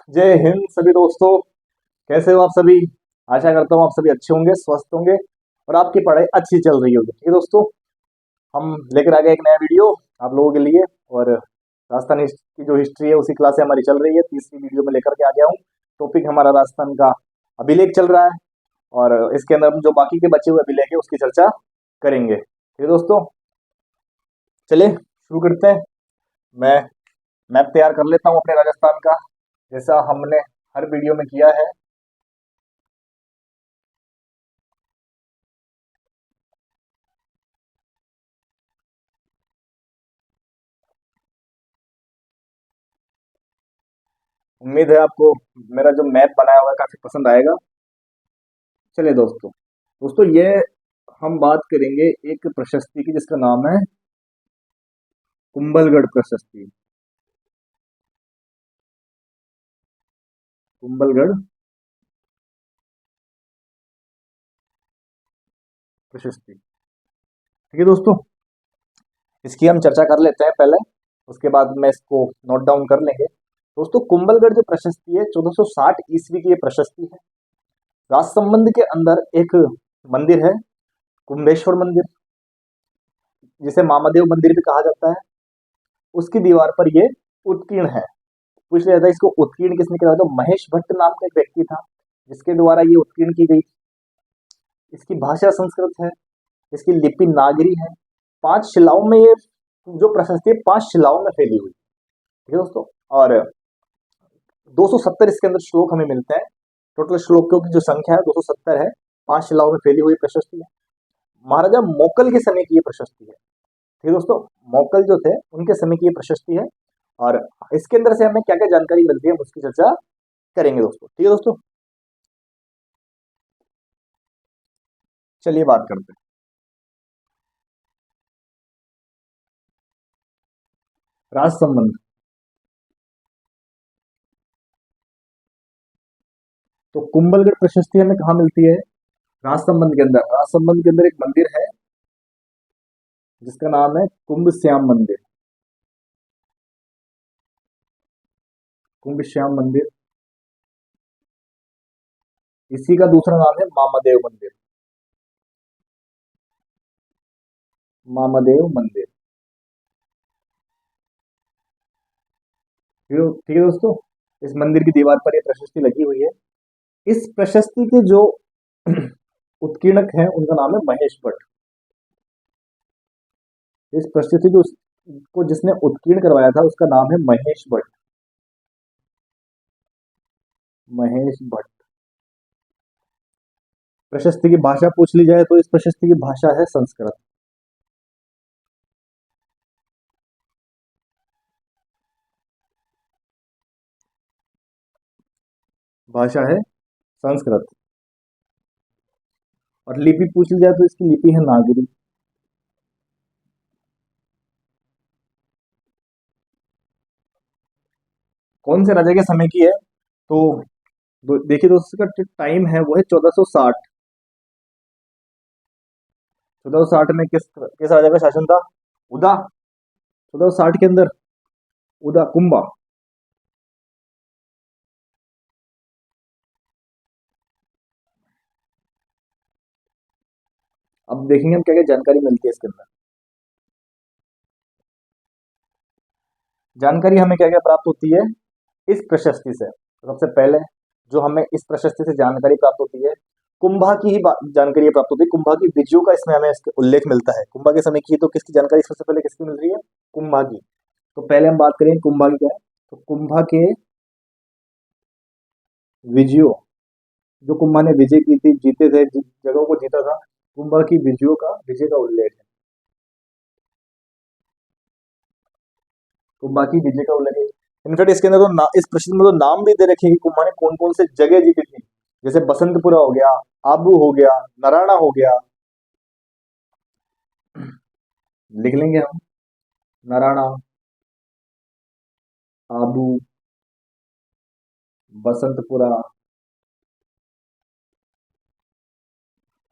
जय हिंद सभी दोस्तों। कैसे हो आप सभी? आशा करता हूँ आप सभी अच्छे होंगे, स्वस्थ होंगे और आपकी पढ़ाई अच्छी चल रही होगी। ठीक है दोस्तों, हम लेकर आ गए एक नया वीडियो आप लोगों के लिए। और राजस्थान की जो हिस्ट्री है उसी क्लास से हमारी चल रही है। तीसरी वीडियो में लेकर के आ गया हूँ। टॉपिक हमारा राजस्थान का अभिलेख चल रहा है और इसके अंदर हम जो बाकी के बचे हुए अभिलेख है उसकी चर्चा करेंगे। ठीक है दोस्तों, चलिए शुरू करते हैं। मैं मैप तैयार कर लेता हूँ अपने राजस्थान का, जैसा हमने हर वीडियो में किया है। उम्मीद है आपको मेरा जो मैप बनाया हुआ है काफी पसंद आएगा। चलिए दोस्तों, ये हम बात करेंगे एक प्रशस्ति की जिसका नाम है कुंभलगढ़ प्रशस्ति। कुंभलगढ़ प्रशस्ति, ठीक है दोस्तों, इसकी हम चर्चा कर लेते हैं पहले, उसके बाद में इसको नोट डाउन कर लेंगे। दोस्तों, कुंभलगढ़ जो प्रशस्ति है 1460 ईस्वी की ये प्रशस्ति है। राजसमंद के अंदर एक मंदिर है, कुंभेश्वर मंदिर, जिसे मामादेव मंदिर भी कहा जाता है। उसकी दीवार पर ये उत्कीर्ण है। पूछ लिया था इसको उत्कीर्ण किसने किया था, तो महेश भट्ट नाम का एक व्यक्ति था जिसके द्वारा ये उत्कीर्ण की गई। इसकी भाषा संस्कृत है, इसकी लिपि नागरी है। 5 शिलाओं में ये जो प्रशस्ति है 5 शिलाओं में फैली हुई। ठीक है दोस्तों, और 270 इसके अंदर श्लोक हमें मिलते हैं। टोटल श्लोकों की जो संख्या है 270 है। 5 शिलाओं में फैली हुई प्रशस्ति है। महाराजा मोकल के समय की ये प्रशस्ति है। ठीक है दोस्तों, मोकल जो थे उनके समय की ये प्रशस्ति है। और इसके अंदर से हमें क्या क्या जानकारी मिलती है हम उसकी चर्चा करेंगे दोस्तों। ठीक है दोस्तों, चलिए बात करते हैं राजसंबंध। तो कुंभलगढ़ प्रशस्ति हमें कहाँ मिलती है? राजसंबंध के अंदर। राजसंबंध के अंदर एक मंदिर है जिसका नाम है कुंभ श्याम मंदिर। कुंभ श्याम मंदिर, इसी का दूसरा नाम है मामादेव मंदिर। मामादेव मंदिर, ठीक है दोस्तों, इस मंदिर की दीवार पर यह प्रशस्ति लगी हुई है। इस प्रशस्ति के जो उत्कीर्णक हैं उनका नाम है महेश भट्ट। इस प्रशस्ति को जिसने उत्कीर्ण करवाया था उसका नाम है महेश भट्ट। महेश भट्ट। प्रशस्ति की भाषा पूछ ली जाए तो इस प्रशस्ति की भाषा है संस्कृत। भाषा है संस्कृत। और लिपि पूछ ली जाए तो इसकी लिपि है नागरी। कौन से राजा के समय की है? तो देखिए दोस्तों, इसका टाइम है वो है 1460। 1460 में किस किस राजा का शासन था? उदा। 1460 के अंदर उदा कुंभा। अब देखेंगे हम क्या क्या जानकारी मिलती है इसके अंदर। जानकारी हमें क्या क्या प्राप्त होती है इस प्रशस्ति से? तो सबसे पहले जो हमें इस प्रशस्ति से जानकारी प्राप्त होती है, कुंभा की ही जानकारी प्राप्त होती है। कुंभा की विजयों का इसमें हमें इसके उल्लेख मिलता है। कुंभा के समय की तो किसकी जानकारी सबसे पहले किसकी मिल रही है? कुंभा की। तो पहले हम बात करें कुंभा की क्या है। तो कुंभा के विजयों, जो कुंभा ने विजय की थी, जीते थे, जिन जगहों को जीता था, कुंभा की विजयों का विजय का उल्लेख है। कुंभा की विजय का उल्लेख है। इनफैक्ट इसके अंदर तो इस प्रश्न में तो नाम भी दे रखे हैं कि कुंभा ने कौन कौन से जगह जीती थी। जैसे बसंतपुरा हो गया, आबू हो गया, नराणा हो गया। लिख लेंगे हम, नराणा, आबू, बसंतपुरा।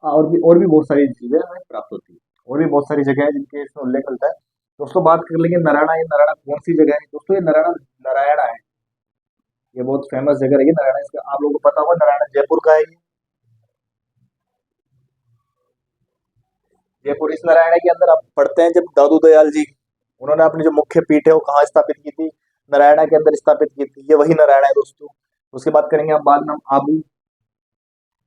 और भी बहुत सारी चीजें हमें प्राप्त होती है। और भी बहुत सारी जगह है जिनके इसमें उल्लेख मिलता है। दोस्तों बात कर लेंगे नराणा। ये नराणा कौन सी जगह है? दोस्तों ये नराणा नारायणा है। ये बहुत फेमस जगह रही है नारायण, इसका आप लोगों को पता होगा, नारायण जयपुर का है ये। जयपुर इस नारायण के अंदर आप पढ़ते हैं जब दादू दयाल जी, उन्होंने अपनी जो मुख्य पीठ है वो कहाँ स्थापित की थी, नारायणा के अंदर स्थापित की थी, ये वही नारायण है दोस्तों। उसके बाद करेंगे हम बाद में हम आबू,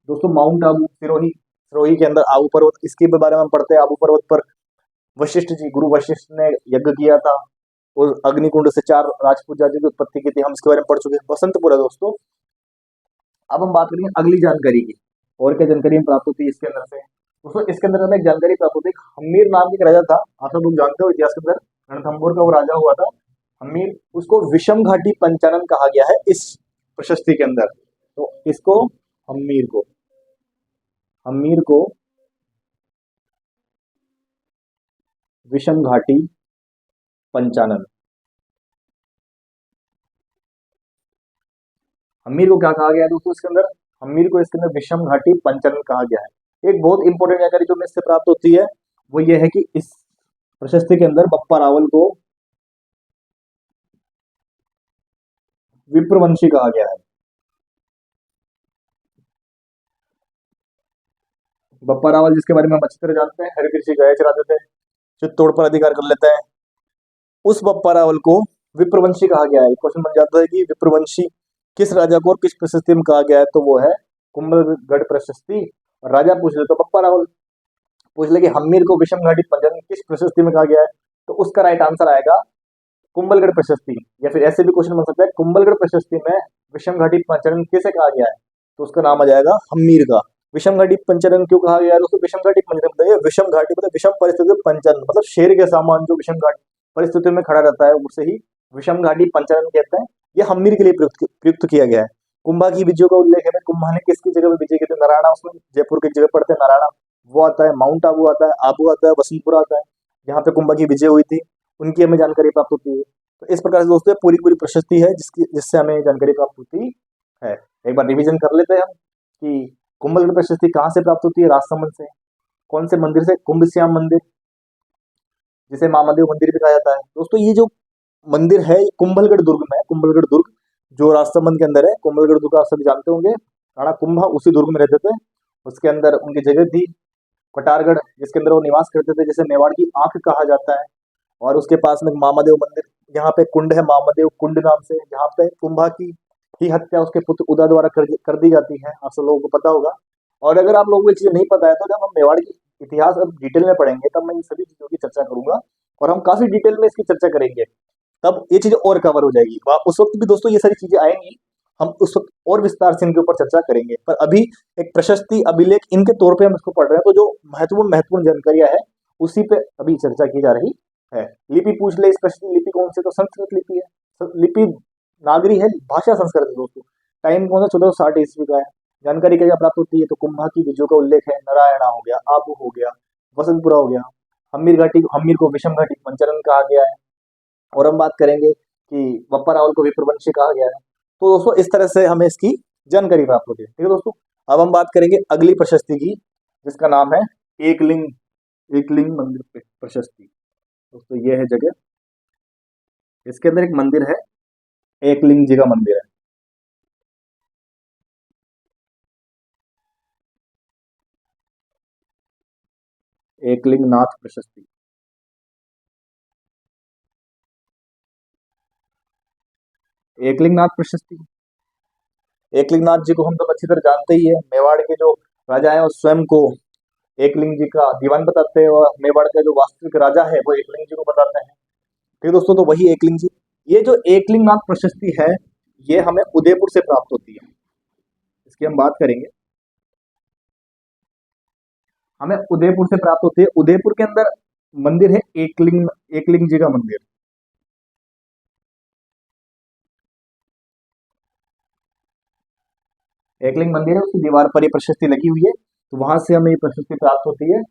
दोस्तों माउंट आबू सिरोही, सिरोही के अंदर आबू पर्वत, इसके बारे में हम पढ़ते हैं। आबू पर्वत पर वशिष्ठ जी, गुरु वशिष्ठ ने यज्ञ किया था और अग्निकुंड से 4 राजपूत जाति की उत्पत्ति की थी, हम इसके बारे में पढ़ चुके हैं। बसंतपुर है दोस्तों। अब हम बात करेंगे अगली जानकारी की, और क्या जानकारी हम प्राप्त होती है इसके अंदर से। दोस्तों इसके अंदर हमें एक जानकारी प्राप्त होती है, हम्मीर नाम के एक राजा था, आप सब लोग जानते हो इतिहास के अंदर, रणथंभौर का वो राजा हुआ था हम्मीर, उसको विषम घाटी पंचानन कहा गया है इस प्रशस्ति के अंदर। तो इसको हम्मीर को, हम्मीर को विषम घाटी पंचानन, हम्मीर को क्या कहा गया है दोस्तों इसके अंदर, हम्मीर को इसके अंदर विषम घाटी पंचानन कहा गया है। एक बहुत इंपॉर्टेंट जानकारी जो हमें इससे प्राप्त होती है वो ये है कि इस प्रशस्ति के अंदर बप्पा रावल को विप्रवंशी कहा गया है। बप्पा रावल जिसके बारे में हम अच्छी तरह जानते हैं, हरिकृषि गया चराते थे, चित्तौड़ पर अधिकार कर लेते हैं, उस बप्पा रावल को विप्रवंशी कहा गया है। क्वेश्चन बन जाता है कि विप्रवंशी किस राजा को और किस प्रशस्ति में कहा गया है, तो वो है कुंभलगढ़ प्रशस्ति। और राजा पूछ ले तो बप्पा रावल, पूछ ले कि हम्मीर को विषम घाटी पंचानन किस प्रशस्ति में कहा गया है, तो उसका राइट आंसर आएगा कुंभलगढ़ प्रशस्ति। या फिर ऐसे भी क्वेश्चन बन सकता है, कुंभलगढ़ प्रशस्ति में विषम घाटी पंचानन किसे कहा गया है, तो उसका नाम आ जाएगा हम्मीर का। विषम घाटी पंचानन क्यों कहा गया है दोस्तों, विषम घाटी पंचानन बताइए, विषम घाटी मतलब विषम परिस्थितियों में पंचानन मतलब शेर के सामान जो विषम घाटी परिस्थितियों में खड़ा रहता है उसे ही विषम घाटी पंचानन कहते हैं। ये हम्मीर के लिए प्रयुक्त किया गया है। कुंभा की विजयों का उल्लेख है, कुंभा ने किसकी जगह पर विजय किए थे, नारायणा, उसमें जयपुर की जगह पड़ते हैं नारायणा, वो आता है, माउंट आबू आता है, आबू आता है, वसंतपुर आता है, जहाँ पे कुंभा की विजय हुई थी, उनकी हमें जानकारी प्राप्त होती है। तो इस प्रकार से दोस्तों पूरी पूरी प्रशस्ति है जिससे हमें जानकारी प्राप्त होती है। एक बार रिवीजन कर लेते हैं हम कि कुंभलगढ़ प्रशस्ति कहाँ से प्राप्त होती है, राजसमंद से। कौन से मंदिर से, कुंभ श्याम मंदिर, जिसे महादेव मंदिर भी कहा जाता है। दोस्तों ये जो मंदिर है कुंभलगढ़ दुर्ग में है, कुंभलगढ़ दुर्ग जो राजसमंद के अंदर है। कुंभलगढ़ दुर्ग आप सभी जानते होंगे, राणा कुंभा उसी दुर्ग में रहते थे, उसके अंदर उनकी जगह थी कटारगढ़, जिसके अंदर वो निवास करते थे, जिसे मेवाड़ की आंख कहा जाता है। और उसके पास में महादेव मंदिर, यहाँ पे कुंड है, महादेव कुंड नाम से, जहाँ पे कुंभा की ही हत्या उसके पुत्र उदा द्वारा कर दी जाती है, आप सब लोगों को पता होगा। और अगर आप लोगों को ये चीजें नहीं पता है तो जब हम मेवाड़ की इतिहास अब डिटेल में पढ़ेंगे तब मैं इन सभी चीजों की चर्चा करूंगा, और हम काफी डिटेल में इसकी चर्चा करेंगे, तब ये चीजें और कवर हो जाएगी। उस वक्त भी दोस्तों ये सारी चीजें आएंगी, हम उस वक्त और विस्तार से इनके ऊपर चर्चा करेंगे। पर अभी एक प्रशस्ति अभिलेख इनके तौर पे हम इसको पढ़ रहे हैं, तो जो महत्वपूर्ण महत्वपूर्ण जानकारियां है उसी पे अभी चर्चा की जा रही है। लिपि पूछ ले, इस प्रश्न लिपि कौन सी, तो संस्कृत लिपि है। लिपि नागरी है, भाषा संस्कृत है दोस्तों। टाइम कौन सा, 1460 ईस्वी का है। जानकारी क्या प्राप्त होती है, तो कुंभा की विजयों का उल्लेख है, नारायणा हो गया, आबू हो गया, वसंतपुरा हो गया, हम्मीर घाटी, हम्मीर को विषम घाटी पंचानन कहा गया है, और हम बात करेंगे कि बप्पा रावल को विप्रवंशी कहा गया है। तो दोस्तों इस तरह से हमें इसकी जानकारी प्राप्त होती है। ठीक है दोस्तों, अब हम बात करेंगे अगली प्रशस्ति की, जिसका नाम है एकलिंग, एकलिंग मंदिर प्रशस्ति। दोस्तों ये है जगह, इसके अंदर एक मंदिर है, एकलिंग जी का मंदिर है। एकलिंग नाथ प्रशस्ति, एकलिंग नाथ प्रशस्ति, एकलिंग नाथ जी को हम तो अच्छी तरह जानते ही है, मेवाड़ के जो राजा है वो स्वयं को एकलिंग जी का दीवान बताते हैं, और मेवाड़ का जो वास्तविक राजा है वो एकलिंग जी को बताते हैं। ठीक है दोस्तों, तो वही एकलिंग जी। ये जो एकलिंग नाथ प्रशस्ति है ये हमें उदयपुर से प्राप्त होती है, इसकी हम बात करेंगे, हमें उदयपुर से प्राप्त होती है। उदयपुर के अंदर मंदिर है एकलिंग, एकलिंग जी का मंदिर। एकलिंग मंदिर है, उसकी दीवार पर ये प्रशस्ति लगी हुई है, तो वहां से हमें ये प्रशस्ति प्राप्त होती है।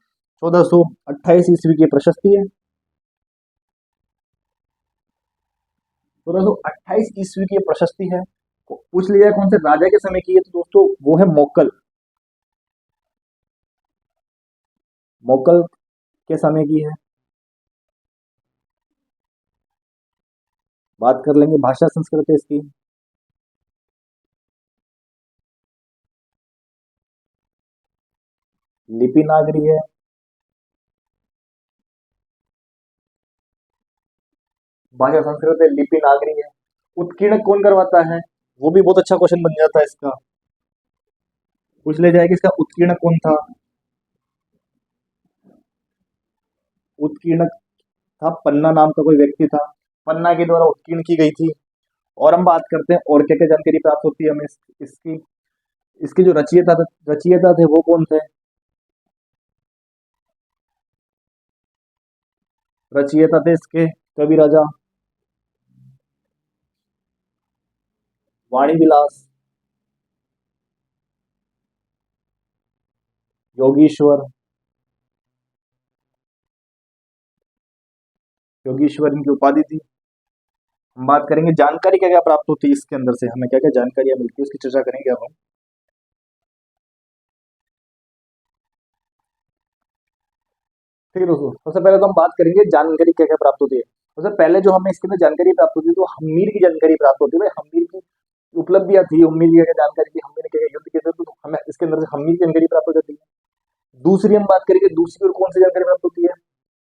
1428 ईस्वी की प्रशस्ति है, 1428 ईस्वी की प्रशस्ति है। पूछ लिया कौन से राजा के समय की है, तो दोस्तों वो है मोकल, मोकल के समय की है। बात कर लेंगे भाषा संस्कृत है इसकी, लिपि नागरी है। भाषा संस्कृत है, लिपि नागरी है। उत्कीर्ण कौन करवाता है? वो भी बहुत अच्छा क्वेश्चन बन जाता है इसका। पूछ ले जाए कि इसका उत्कीर्ण कौन था? उत्कीर्ण था, पन्ना नाम का कोई व्यक्ति था। पन्ना के द्वारा उत्कीर्ण की गई थी। और हम बात करते हैं और क्या क्या जानकारी प्राप्त होती है हमें इसकी। इसके जो रचयिता थे वो कौन थे? रचयिता थे इसके कवि राजा वाणी विलास, योगीश्वर। योगीश्वर इनकी उपाधि थी। हम बात करेंगे जानकारी क्या क्या प्राप्त होती है इसके अंदर से, हमें क्या क्या जानकारियां मिलती है उसकी चर्चा करेंगे अब हम। ठीक है दोस्तों, सबसे पहले तो हम बात करेंगे जानकारी क्या क्या प्राप्त होती है। सबसे पहले जो हमें इसके अंदर जानकारी प्राप्त होती है तो हम्मीर की जानकारी प्राप्त होती है। भाई हम्मीर की उपलब्धियां थी, हम्मीर की क्या क्या जानकारी थी, हम्मीर ने क्या क्या युद्ध किए थे, तो हमें इसके अंदर से हम्मीर की जानकारी प्राप्त हो जाती है। दूसरी हम बात करेंगे, दूसरी और कौन सी जानकारी प्राप्त होती है?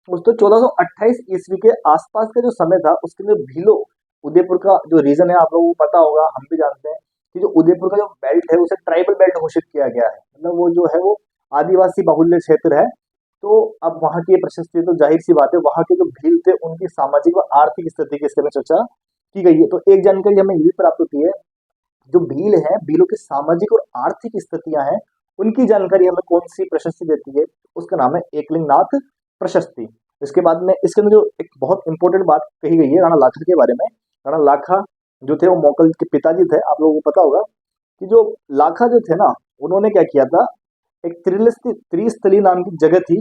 दोस्तों 1428 ईस्वी के आसपास का जो समय था उसके अंदर भीलो, उदयपुर का जो रीजन है आप लोगों को पता होगा, हम भी जानते हैं कि जो उदयपुर का जो बेल्ट है उसे ट्राइबल बेल्ट घोषित किया गया है। मतलब वो जो है वो आदिवासी बाहुल्य क्षेत्र है। तो अब वहां की ये प्रशस्ति, तो जाहिर सी बात है वहां के जो भील थे उनकी सामाजिक व आर्थिक स्थिति की इसके में चर्चा की गई है। तो एक जानकारी हमें ये भी प्राप्त होती है, जो भील है, भीलों की सामाजिक और आर्थिक स्थितियां हैं, उनकी जानकारी हमें कौन सी प्रशस्ति देती है? उसका नाम है एकलिंगनाथ प्रशस्ति। इसके बाद में इसके अंदर जो एक बहुत इंपॉर्टेंट बात कही गई है राणा लाखा के बारे में। राणा लाखा जो थे वो मोकल के पिताजी थे, आप लोगों को पता होगा कि जो लाखा जो थे ना, उन्होंने क्या किया था, एक त्रिस्थली नाम की जगह थी।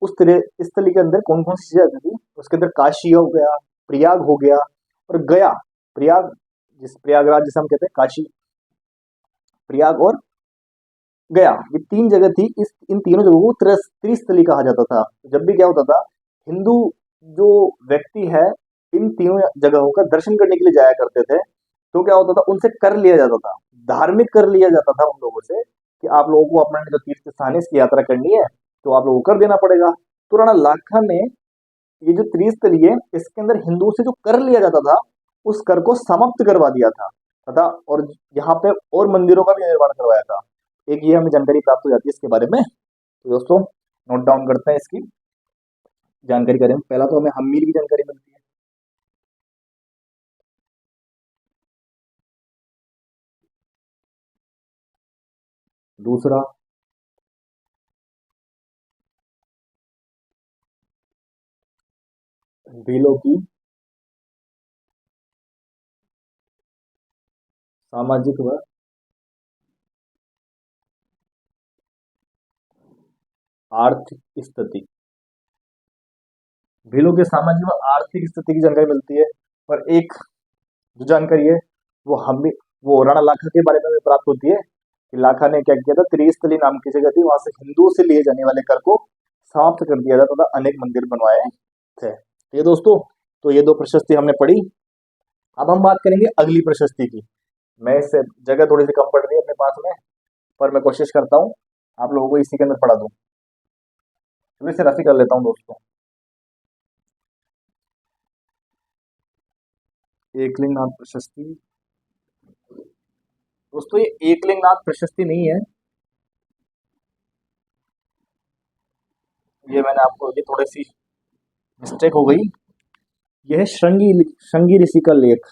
उस त्रिस्थली के अंदर कौन कौन सी जगह थी? उसके अंदर काशी हो गया, प्रयाग हो गया और गया। प्रयाग, जिस प्रयागराज जिसे हम कहते हैं, काशी, प्रयाग और गया, ये तीन जगह थी। इस इन तीनों जगहों को त्रिस्थली कहा जाता था। जब भी क्या होता था, हिंदू जो व्यक्ति है इन तीनों जगहों का दर्शन करने के लिए जाया करते थे, तो क्या होता था, उनसे कर लिया जाता था, धार्मिक कर लिया जाता था उन लोगों से कि आप लोगों को अपना जो तीर्थ स्थान है इसकी यात्रा करनी है तो आप लोगों को कर देना पड़ेगा। तो राणा लाखा ने ये जो त्रिस्थली है इसके अंदर हिंदुओं से जो कर लिया जाता था उस कर को समाप्त करवा दिया था तथा और यहाँ पे और मंदिरों का भी निर्माण करवाया था। एक ये हमें जानकारी प्राप्त हो जाती है इसके बारे में। तो दोस्तों नोट डाउन करते हैं इसकी जानकारी करें। पहला तो हमें हम्मीर की जानकारी मिलती है। दूसरा, भीलों की सामाजिक व आर्थिक स्थिति। भीलों के सामाजिक व आर्थिक स्थिति की जानकारी मिलती है। और एक जो जानकारी है वो हम भी, वो राणा लाखा के बारे में भी प्राप्त होती है कि लाखा ने क्या किया था, त्रिस्थली नाम की जगह थी, वहां से हिंदुओं से लिए जाने वाले कर को समाप्त कर दिया था तथा अनेक मंदिर बनवाए थे। ये दोस्तों, तो ये दो प्रशस्ति हमने पढ़ी। अब हम बात करेंगे अगली प्रशस्ति की। मैं इससे जगह थोड़ी सी कम पड़ रही है अपने पास में, पर मैं कोशिश करता हूँ आप लोगों को इसी के अंदर पढ़ा दूं। चलिए इसे रफी कर लेता हूँ दोस्तों। एकलिंगनाथ प्रशस्ति। दोस्तों ये एकलिंगनाथ प्रशस्ति नहीं है, ये मैंने आपको, ये थोड़ी सी मिस्टेक हो गई। यह है श्रृंगी, श्रृंगी ऋषि का लेख।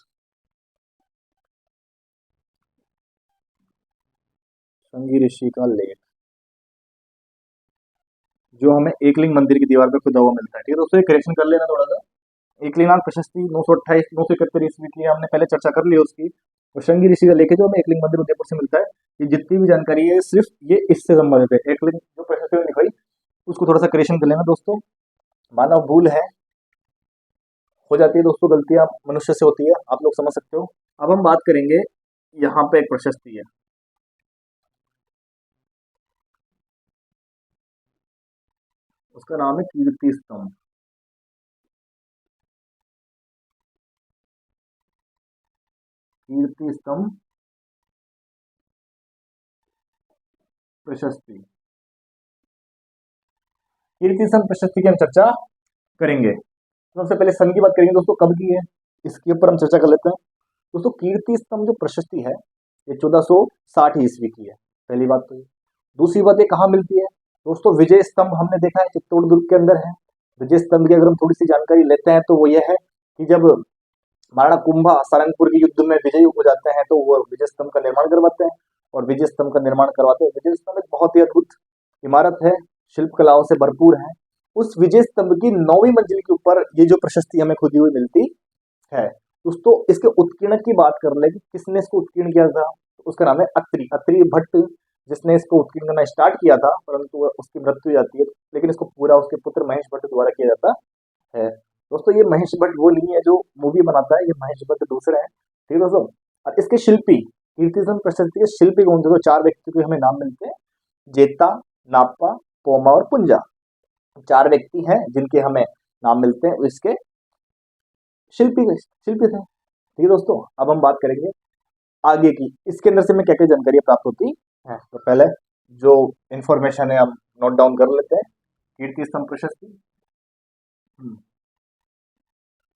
श्रृंगी ऋषि का लेख जो हमें एकलिंग मंदिर की दीवार पे खुदा हुआ मिलता है। ठीक है दोस्तों, ये करेक्शन कर लेना थोड़ा सा। एकलिंगनाथ प्रशस्ति 928 971 ईस्वी की हमने पहले चर्चा कर ली है उसकी। और श्रृंगी ऋषि का लेख है जो हमें एकलिंग मंदिर उदयपुर से मिलता है। ये जितनी भी जानकारी है सिर्फ ये इससे संबंधित है। एकलिंग जो प्रशस्ति में लिखाई उसको थोड़ा सा करेक्शन कर लेना दोस्तों। मानव भूल है, हो जाती है दोस्तों, गलतियां मनुष्य से होती है, आप लोग समझ सकते हो। अब हम बात करेंगे, यहाँ पे एक प्रशस्ति है, उसका नाम है कीर्ति स्तंभ। कीर्ति स्तंभ प्रशस्ति। कीर्ति स्तंभ प्रशस्ति की हम चर्चा करेंगे। सबसे पहले सन की बात करेंगे दोस्तों, कब की है इसके ऊपर हम चर्चा कर लेते हैं। दोस्तों कीर्ति स्तंभ जो प्रशस्ति है ये 1460 ईस्वी की है, पहली बात तो ये। दूसरी बात ये कहाँ मिलती है दोस्तों, विजय स्तंभ हमने देखा है चित्तौड़ दुर्ग के अंदर है। विजय स्तंभ की अगर हम थोड़ी सी जानकारी लेते हैं तो वो ये है कि जब महाराणा कुंभा सारंगपुर के युद्ध में विजयी हो जाते हैं तो वो विजय स्तंभ का निर्माण करवाते हैं, और विजय स्तंभ का निर्माण करवाते हैं। विजय स्तंभ एक बहुत ही अद्भुत इमारत है, शिल्प कलाओं से भरपूर है। उस विजय स्तंभ की 9वीं मंजिल के ऊपर ये जो प्रशस्ति हमें खुदी हुई मिलती है। दोस्तों इसके उत्कीर्णक की बात कर ले कि किसने इसको उत्कीर्ण किया था, तो उसका नाम है अत्रि। अत्रि भट्ट जिसने इसको उत्कीर्ण करना स्टार्ट किया था, परंतु उसकी मृत्यु हो जाती है, लेकिन इसको पूरा उसके पुत्र महेश भट्ट द्वारा किया जाता है। दोस्तों ये महेश भट्ट वो नहीं है जो मूवी बनाता है, ये महेश भट्ट दूसरे हैं, ठीक है दोस्तों। और इसके शिल्पी कीर्ति स्तंभ प्रशस्ति के शिल्पी कौन थे, तो 4 व्यक्ति के हमें नाम मिलते हैं, जेता, नाप्पा, पोमा और पुंजा। 4 व्यक्ति हैं जिनके हमें नाम मिलते हैं, इसके शिल्पी थे, ठीक है दोस्तों। अब हम बात करेंगे आगे की, इसके अंदर से हमें क्या क्या जानकारी प्राप्त होती है। तो पहले जो इंफॉर्मेशन है हम नोट डाउन कर लेते हैं। कीर्ति स्तंभ प्रशस्ति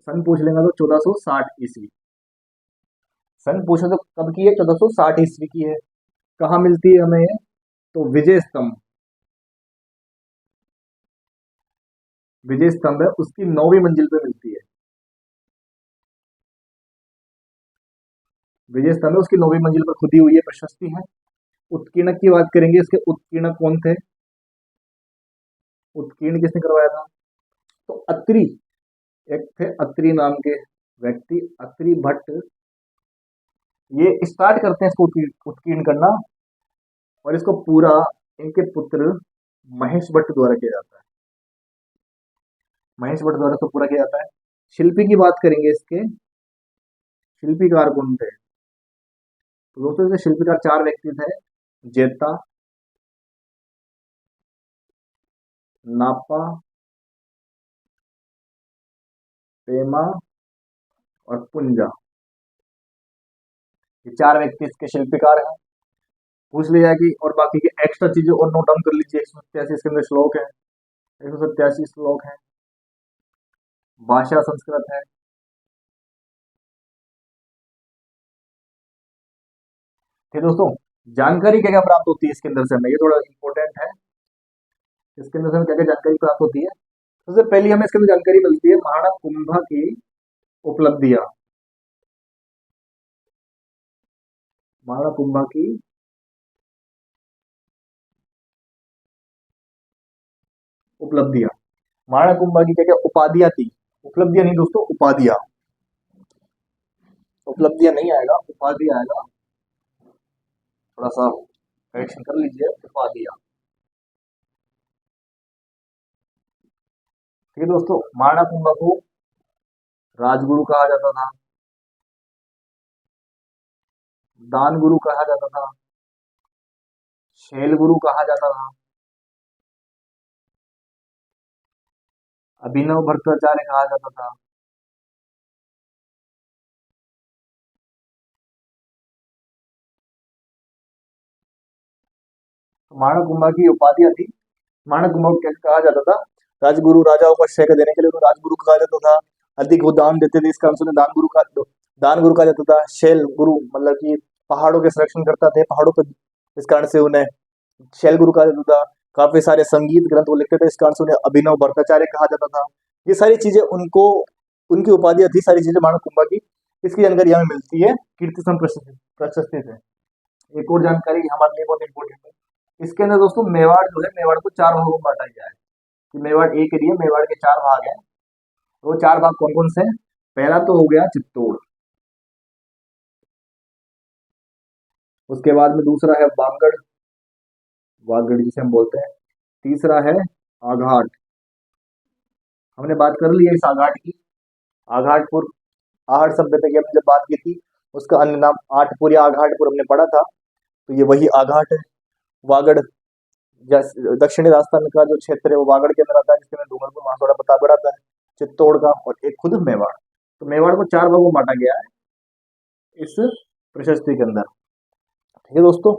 सन पूछ लेंगे तो 1460 ईस्वी। सन पूछे तो कब की है, 1460 ईस्वी की है। कहाँ मिलती है हमें, तो विजय स्तंभ है उसकी 9वीं मंजिल पे मिलती है। विजय स्तंभ है उसकी 9वीं मंजिल पर खुदी हुई है, प्रशस्ति है। उत्कीर्णक की बात करेंगे, इसके उत्कीर्णक कौन थे, उत्कीर्ण किसने करवाया था, तो अत्रि, एक थे अत्रि नाम के व्यक्ति, अत्रि भट्ट। ये स्टार्ट करते हैं इसको उत्कीर्ण करना, और इसको पूरा इनके पुत्र महेश भट्ट द्वारा किया जाता है। महेश भट्ट द्वारा तो पूरा किया जाता है। शिल्पी की बात करेंगे, इसके शिल्पीकार कौन थे, तो दोस्तों इसके शिल्पीकार 4 व्यक्ति थे, जेता, नापा, पेमा और पुंजा। ये 4 व्यक्ति इसके शिल्पीकार हैं। पूछ लिया कि और बाकी के एक्स्ट्रा चीजें और नोट डाउन कर लीजिए। 187 इसके अंदर श्लोक है, 187 श्लोक है, भाषा संस्कृत है। ठीक दोस्तों, जानकारी क्या क्या प्राप्त होती है इसके अंदर से हमें, ये थोड़ा इंपॉर्टेंट है। इसके अंदर से हमें क्या क्या जानकारी प्राप्त होती है, सबसे पहली हमें इसके अंदर जानकारी मिलती है महाराणा कुंभा की उपलब्धियां। महाराणा कुंभा की उपलब्धियां, महाराणा कुंभा की क्या क्या उपाधियां थी, उपलब्धियां नहीं दोस्तों, उपाधियां। उपलब्धियां नहीं आएगा, उपाधि आएगा, थोड़ा सा करेक्शन कर लीजिए, उपाधियां। ठीक है दोस्तों, महाराणा कुंभा को राजगुरु कहा जाता था, दान गुरु कहा जाता था, शैल गुरु कहा जाता था, अभिनव भट्टाचार्य कहा जाता था, तो महाराणा कुंभा की उपाधियां थी। महाराणा कुंभा को क्या कहा जाता था, राजगुरु, राजाओं को आश्रय देने के लिए उन्हें राजगुरु कहा जाता था। अधिक वो दान देते थे, इस कारण से उन्हें दान गुरु कहा जाता था। शैल गुरु मतलब कि पहाड़ों के संरक्षण करता थे, पहाड़ों पर, इस कारण से उन्हें शैल गुरु कहा जाता था। काफी सारे संगीत ग्रंथ वो लिखते थे, इस कारण से उन्हें अभिनव भट्टाचार्य कहा जाता था। ये सारी चीजें उनको, उनकी उपाधियां थी, सारी चीजें महाराणा कुंभा की। इसकी जानकारी हमें मिलती है कीर्ति स्तंभ प्रशस्ति से। एक और जानकारी हमारे लिए बहुत इंपॉर्टेंट है, इसके अंदर दोस्तों मेवाड़ जो है, मेवाड़ को 4 भागों में बांटा गया है कि मेवाड़ एक एरिया, मेवाड़ के 4 भाग हैं। वो 4 भाग कौन कौन से हैं, पहला तो हो गया चित्तौड़, उसके बाद में दूसरा है बांगड़, वागड़ जिसे हम बोलते हैं, तीसरा है आघाट, हमने बात कर ली है इस आघाट की, आघाटपुर, आहट सभ्यता की हमने जब बात की थी, उसका अन्य नाम आठपुर या आघाटपुर हमने पढ़ा था, तो ये वही आघाट है। वागड़ दक्षिणी राजस्थान का जो क्षेत्र है वो वागड़ के अंदर आता है, जिसके अंदर डूंगरपुर, मासोड़ा, प्रतापगढ़ आता है, चित्तौड़ का, और एक खुद मेवाड़। तो मेवाड़ को 4 भागों में बांटा गया है इस प्रशस्ति के अंदर। ठीक है दोस्तों,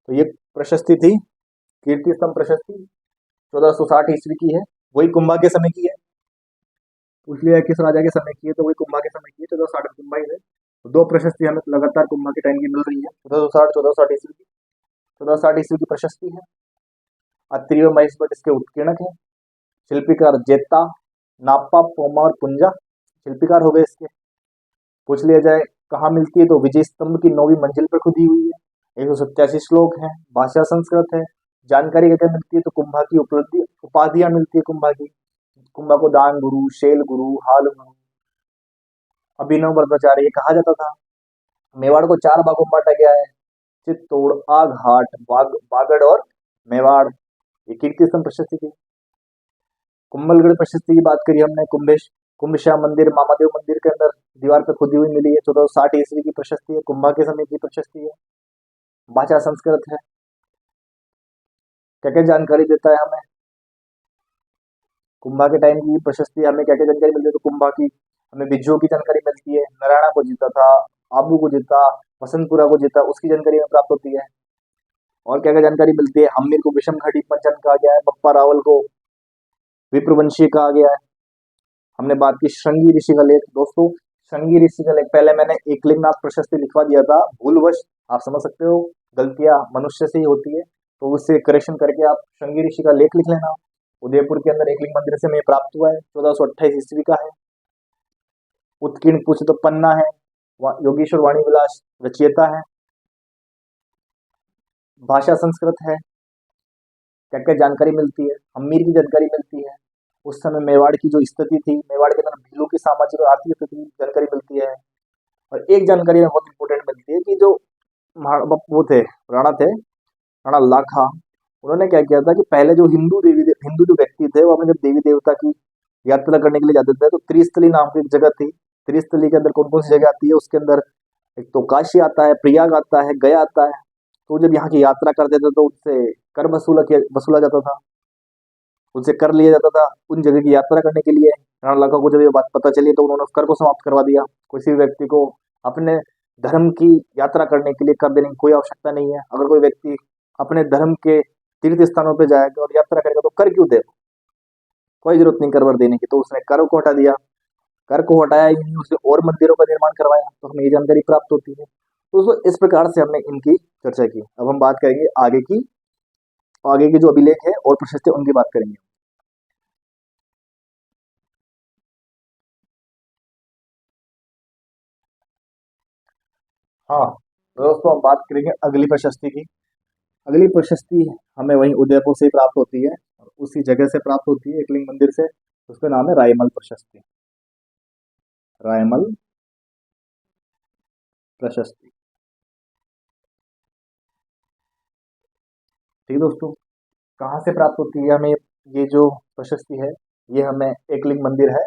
तो ये प्रशस्ति थी कीर्ति स्तंभ प्रशस्ति। 1460 ईस्वी की है, वही कुंभा के समय की है। पूछ लिया किस राजा के समय की है, तो वही कुंभा के समय की है, 1460 में कुंभा ही है। तो दो प्रशस्ति हमें लगातार कुंभा के टाइम की मिल रही है, 1460 ईस्वी की। 1460 ईस्वी की प्रशस्ति है। अत्रि व महेश भट्ट इसके उत्कीर्णक है। शिल्पीकार जेता, नापा, पोमा और पुंजा शिल्पीकार हो गए इसके। पूछ लिया जाए कहाँ मिलती है, तो विजय स्तंभ की 9वीं मंजिल पर खुदी हुई है। 187 श्लोक है। भाषा संस्कृत है। जानकारी क्या मिलती है, तो कुंभा की उपलब्धि उपाधियां मिलती है कुंभा की। कुंभा को दान गुरु, शैल गुरु, हाल गुरु, अभिनव ब्रह्मचार्य कहा जाता था। मेवाड़ को 4 भागों में बांटा गया है, चित्तौड़, आघाट, बागड़ और मेवाड़। ये कीर्ति स्तंभ प्रशस्ति थी। कुंभलगढ़ प्रशस्ति की बात करी हमने, कुंभशाह मंदिर मामादेव मंदिर के अंदर दीवार पे खुदी हुई मिली है, 1460 ईस्वी की प्रशस्ति है, कुंभा के समय की प्रशस्ति है। भाषा संस्कृत है। क्या क्या जानकारी देता है हमें, कुंभा के टाइम की प्रशस्ति हमें क्या क्या जानकारी मिलती है, तो कुंभा की हमें विजयों की जानकारी मिलती है, नारायणा को जीता था, आबू को जीता, बसंतपुरा को जीता, उसकी जानकारी हमें प्राप्त होती है। और क्या क्या जानकारी मिलती है, हमीर को विषम घाटी पंचन कहा गया है, बप्पा रावल को विप्रवंशी कहा गया है। हमने बात की श्रृंगी ऋषि का लेख। दोस्तों श्रृंगी ऋषि का लेख पहले मैंने एकलिंगनाथ प्रशस्ति लिखवा दिया था भूलवश, आप समझ सकते हो गलतियां मनुष्य से ही होती है, तो उससे करेक्शन करके आप श्रृंगी ऋषि का लेख लिख लेना। उदयपुर के अंदर एकलिंग मंदिर से हमें प्राप्त हुआ है, 1428 ईस्वी का है। उत्कीर्ण पुछ तो पन्ना है, योगेश्वर वाणी विलास रचयिता है। भाषा संस्कृत है। क्या क्या जानकारी मिलती है, हमीर की जानकारी मिलती है, उस समय मेवाड़ की जो स्थिति थी, मेवाड़ के अंदर भीलों की सामाजिक और आर्थिक स्थिति की जानकारी मिलती है। और एक जानकारी में बहुत इंपॉर्टेंट मिलती है कि जो वो थे राणा थे, राणा लाखा, उन्होंने क्या किया था कि पहले जो हिंदू जो व्यक्ति थे, वो अपने जब देवी देवता की यात्रा करने के लिए जाते थे, तो त्रिस्थली नाम की एक जगह थी। त्रिस्थली के अंदर कौन कौन सी जगह आती है, उसके अंदर एक तो काशी आता है, प्रयाग आता है, गया आता है। तो जब यहाँ की यात्रा करते थे तो उससे कर वसूला जाता था, उनसे कर लिया जाता था उन जगह की यात्रा करने के लिए। राणा लखा को जब ये बात पता चली तो उन्होंने उस कर को समाप्त करवा दिया। किसी व्यक्ति को अपने धर्म की यात्रा करने के लिए कर देने की कोई आवश्यकता नहीं है। अगर कोई व्यक्ति अपने धर्म के तीर्थ स्थानों पर जाएगा और यात्रा करेगा तो कर क्यों दे, कोई जरूरत नहीं कर वर देने की, तो उसने कर को हटा दिया। कर को हटाया ही नहीं, उसने और मंदिरों का निर्माण करवाया, तो हमें ये जानकारी प्राप्त होती है। तो दोस्तों इस प्रकार से हमने इनकी चर्चा की। अब हम बात करेंगे आगे की जो अभिलेख है और प्रशस्ति उनकी बात करेंगे। हाँ तो दोस्तों हम बात करेंगे अगली प्रशस्ति की। अगली प्रशस्ति हमें वहीं उदयपुर से ही प्राप्त होती है, और उसी जगह से प्राप्त होती है एकलिंग मंदिर से। उसका नाम है रायमल प्रशस्ति। रायमल प्रशस्ति, ठीक है दोस्तों। कहाँ से प्राप्त होती है हमें ये जो प्रशस्ति है, ये हमें एकलिंग मंदिर है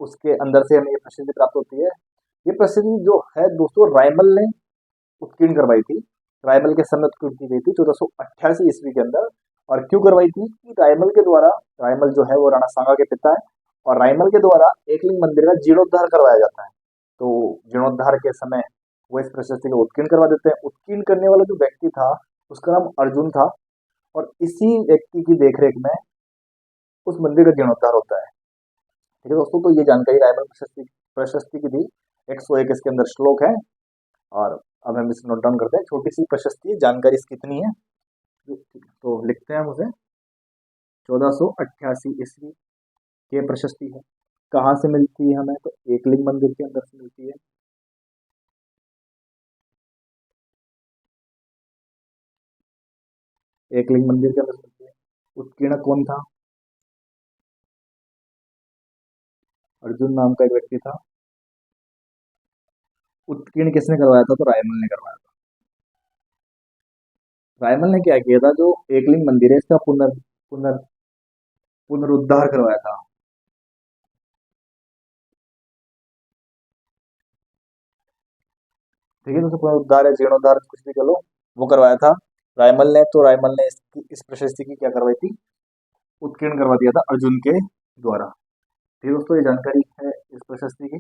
उसके अंदर से हमें ये प्रशस्ति प्राप्त होती है। ये प्रसिद्धि जो है दोस्तों रायमल ने उत्कीर्ण करवाई थी। रायमल के समय उत्कीर्ण की गई थी 1488 ईस्वी के अंदर। और क्यों करवाई थी कि रायमल के द्वारा, रायमल जो है वो राणा सांगा के पिता है, और रायमल के द्वारा एकलिंग मंदिर का जीर्णोद्धार करवाया जाता है। तो जीर्णोद्धार के समय वो इस प्रशस्ति को उत्कीर्ण करवा देते हैं। उत्कीर्ण करने वाला जो व्यक्ति था उसका नाम अर्जुन था, और इसी व्यक्ति की देखरेख में उस मंदिर का जीर्णोद्धार होता है। ठीक है दोस्तों, तो ये जानकारी रायमल प्रशस्ति प्रशस्ति की थी। 101 इसके अंदर श्लोक है, और अब हम इसे नोट डाउन करते हैं। छोटी सी प्रशस्ति है, जानकारी इसकी इतनी है, तो लिखते हैं हम उसे। 1488 ईस्वी की प्रशस्ति है। कहाँ से मिलती है हमें, तो एकलिंग मंदिर के अंदर से मिलती है। एकलिंग मंदिर के अंदर से मिलती है। उत्कीर्णक कौन था, अर्जुन नाम का एक व्यक्ति था। उत्कीर्ण किसने करवाया था, तो रायमल ने करवाया था। रायमल ने क्या किया था, जो एकलिंग मंदिर है इसका पुनर पुनरुद्धार करवाया था। ठीक है, तो पुनरुद्धार है, जीर्णोद्धार कुछ भी कह लो, वो करवाया था रायमल ने। तो रायमल ने इस प्रशस्ति की क्या करवाई थी, उत्कीर्ण करवा दिया था अर्जुन के द्वारा। ठीक है दोस्तों, ये जानकारी है इस प्रशस्ति की।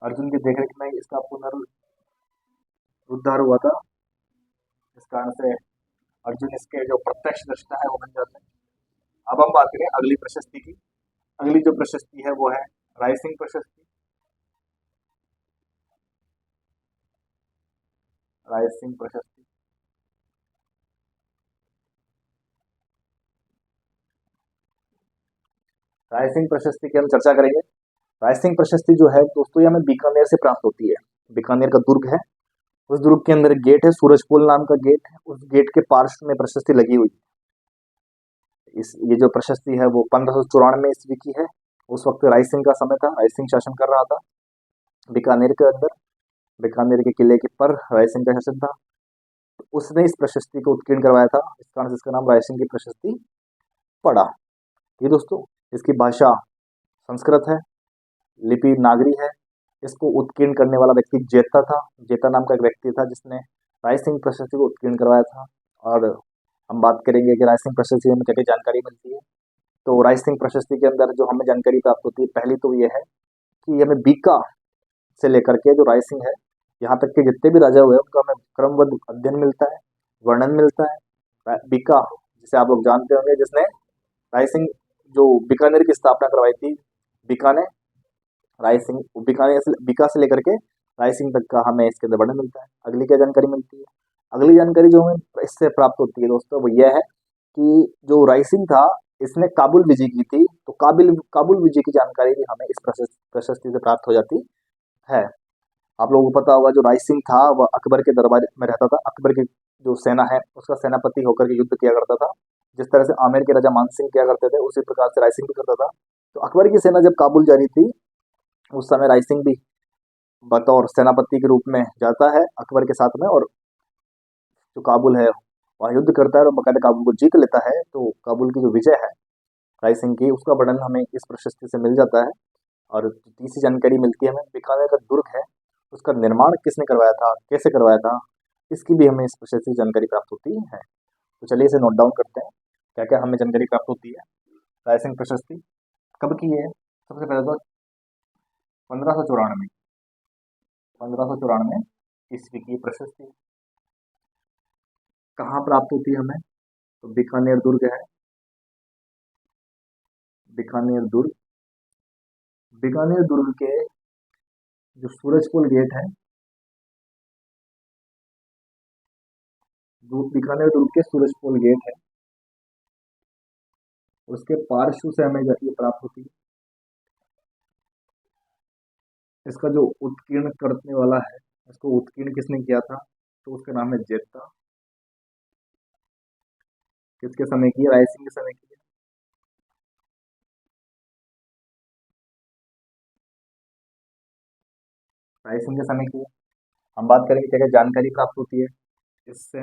अर्जुन की देखरेख में इसका पुनरुद्धार हुआ था, इस कारण से अर्जुन इसके जो प्रत्यक्ष दृष्टा है वो बन जाते हैं। अब हम बात करें अगली प्रशस्ति की। अगली जो प्रशस्ति है वो है रायसिंग प्रशस्ति। रायसिंग प्रशस्ति रायसिंग प्रशस्ति की हम चर्चा करेंगे। रायसिंग प्रशस्ति जो है दोस्तों, ये हमें बीकानेर से प्राप्त होती है। बीकानेर का दुर्ग है, उस दुर्ग के अंदर एक गेट है, सूरजपोल नाम का गेट है, उस गेट के पार्श्व में प्रशस्ति लगी हुई है। ये जो प्रशस्ति है वो 1594 ईस्वी की है। उस वक्त रायसिंह का समय था, रायसिंह शासन कर रहा था बीकानेर के अंदर। बीकानेर के किले के पर रायसिंह का शासन था, तो उसने इस प्रशस्ति को उत्कीर्ण करवाया था, इस कारण से इसका नाम रायसिंह की प्रशस्ति पड़ा। ये दोस्तों, इसकी भाषा संस्कृत है, लिपि नागरी है। इसको उत्कीर्ण करने वाला व्यक्ति जेता था। जेता नाम का एक व्यक्ति था जिसने रायसिंह प्रशस्ति को उत्कीर्ण करवाया था। और हम बात करेंगे कि रायसिंह प्रशस्ति में क्या क्या जानकारी मिलती है। तो रायसिंह प्रशस्ति के अंदर जो हमें जानकारी प्राप्त होती है, पहली तो ये है कि हमें बीका से लेकर के जो रायसिंह है, यहाँ तक के जितने भी राजा हुए उनका हमें क्रमबद्ध अध्ययन मिलता है, वर्णन मिलता है। बीका जिसे आप लोग जानते होंगे, जिसने रायसिंह जो बीकानेर की स्थापना करवाई थी, बीका ने रायसिंह, बीका से लेकर के रायसिंह तक का हमें इसके अंदर वर्णन मिलता है। अगली क्या जानकारी मिलती है? अगली जानकारी जो हमें इससे प्राप्त होती है दोस्तों, वो यह है कि जो रायसिंह था, इसने काबुल विजय की थी। तो काबुल विजय की जानकारी भी हमें इस प्रशस्ति से प्राप्त हो जाती है। आप लोगों को पता होगा, जो रायसिंह था वह अकबर के दरबार में रहता था। अकबर की जो सेना है उसका सेनापति होकर के युद्ध किया करता था। जिस तरह से आमेर के राजा मानसिंह किया करते थे, उसी प्रकार से रायसिंह भी करता था। तो अकबर की सेना जब काबुल जा रही थी, उस समय रायसिंह भी बतौर सेनापति के रूप में जाता है अकबर के साथ में, और जो काबुल है वह युद्ध करता है और बकायदा काबुल को जीत लेता है। तो काबुल की जो विजय है रायसिंह की, उसका वर्णन हमें इस प्रशस्ति से मिल जाता है। और तीसरी जानकारी मिलती है हमें, बीकानेर का दुर्ग है उसका निर्माण किसने करवाया था, कैसे करवाया था, इसकी भी हमें इस प्रशस्ति से जानकारी प्राप्त होती है। तो चलिए इसे नोट डाउन करते हैं, क्या क्या हमें जानकारी प्राप्त होती है। रायसिंह प्रशस्ति कब की है? सबसे पहले तो 1594 1594 ईस्वी की प्रशस्ति। कहाँ प्राप्त होती है हमें? तो बीकानेर दुर्ग है, बीकानेर दुर्ग। बीकानेर दुर्ग के जो सूरजपुर गेट है, बीकानेर दुर्ग के सूरजपुर गेट है, उसके पार्श्व से हमें ये प्राप्त होती है। इसका जो उत्कीर्ण करने वाला है, इसको उत्कीर्ण किसने किया था? तो उसका नाम है जेता। किसके समय की? रायसिंह के समय की। रायसिंह के समय की। हम बात करेंगे क्या क्या जानकारी प्राप्त होती है इससे।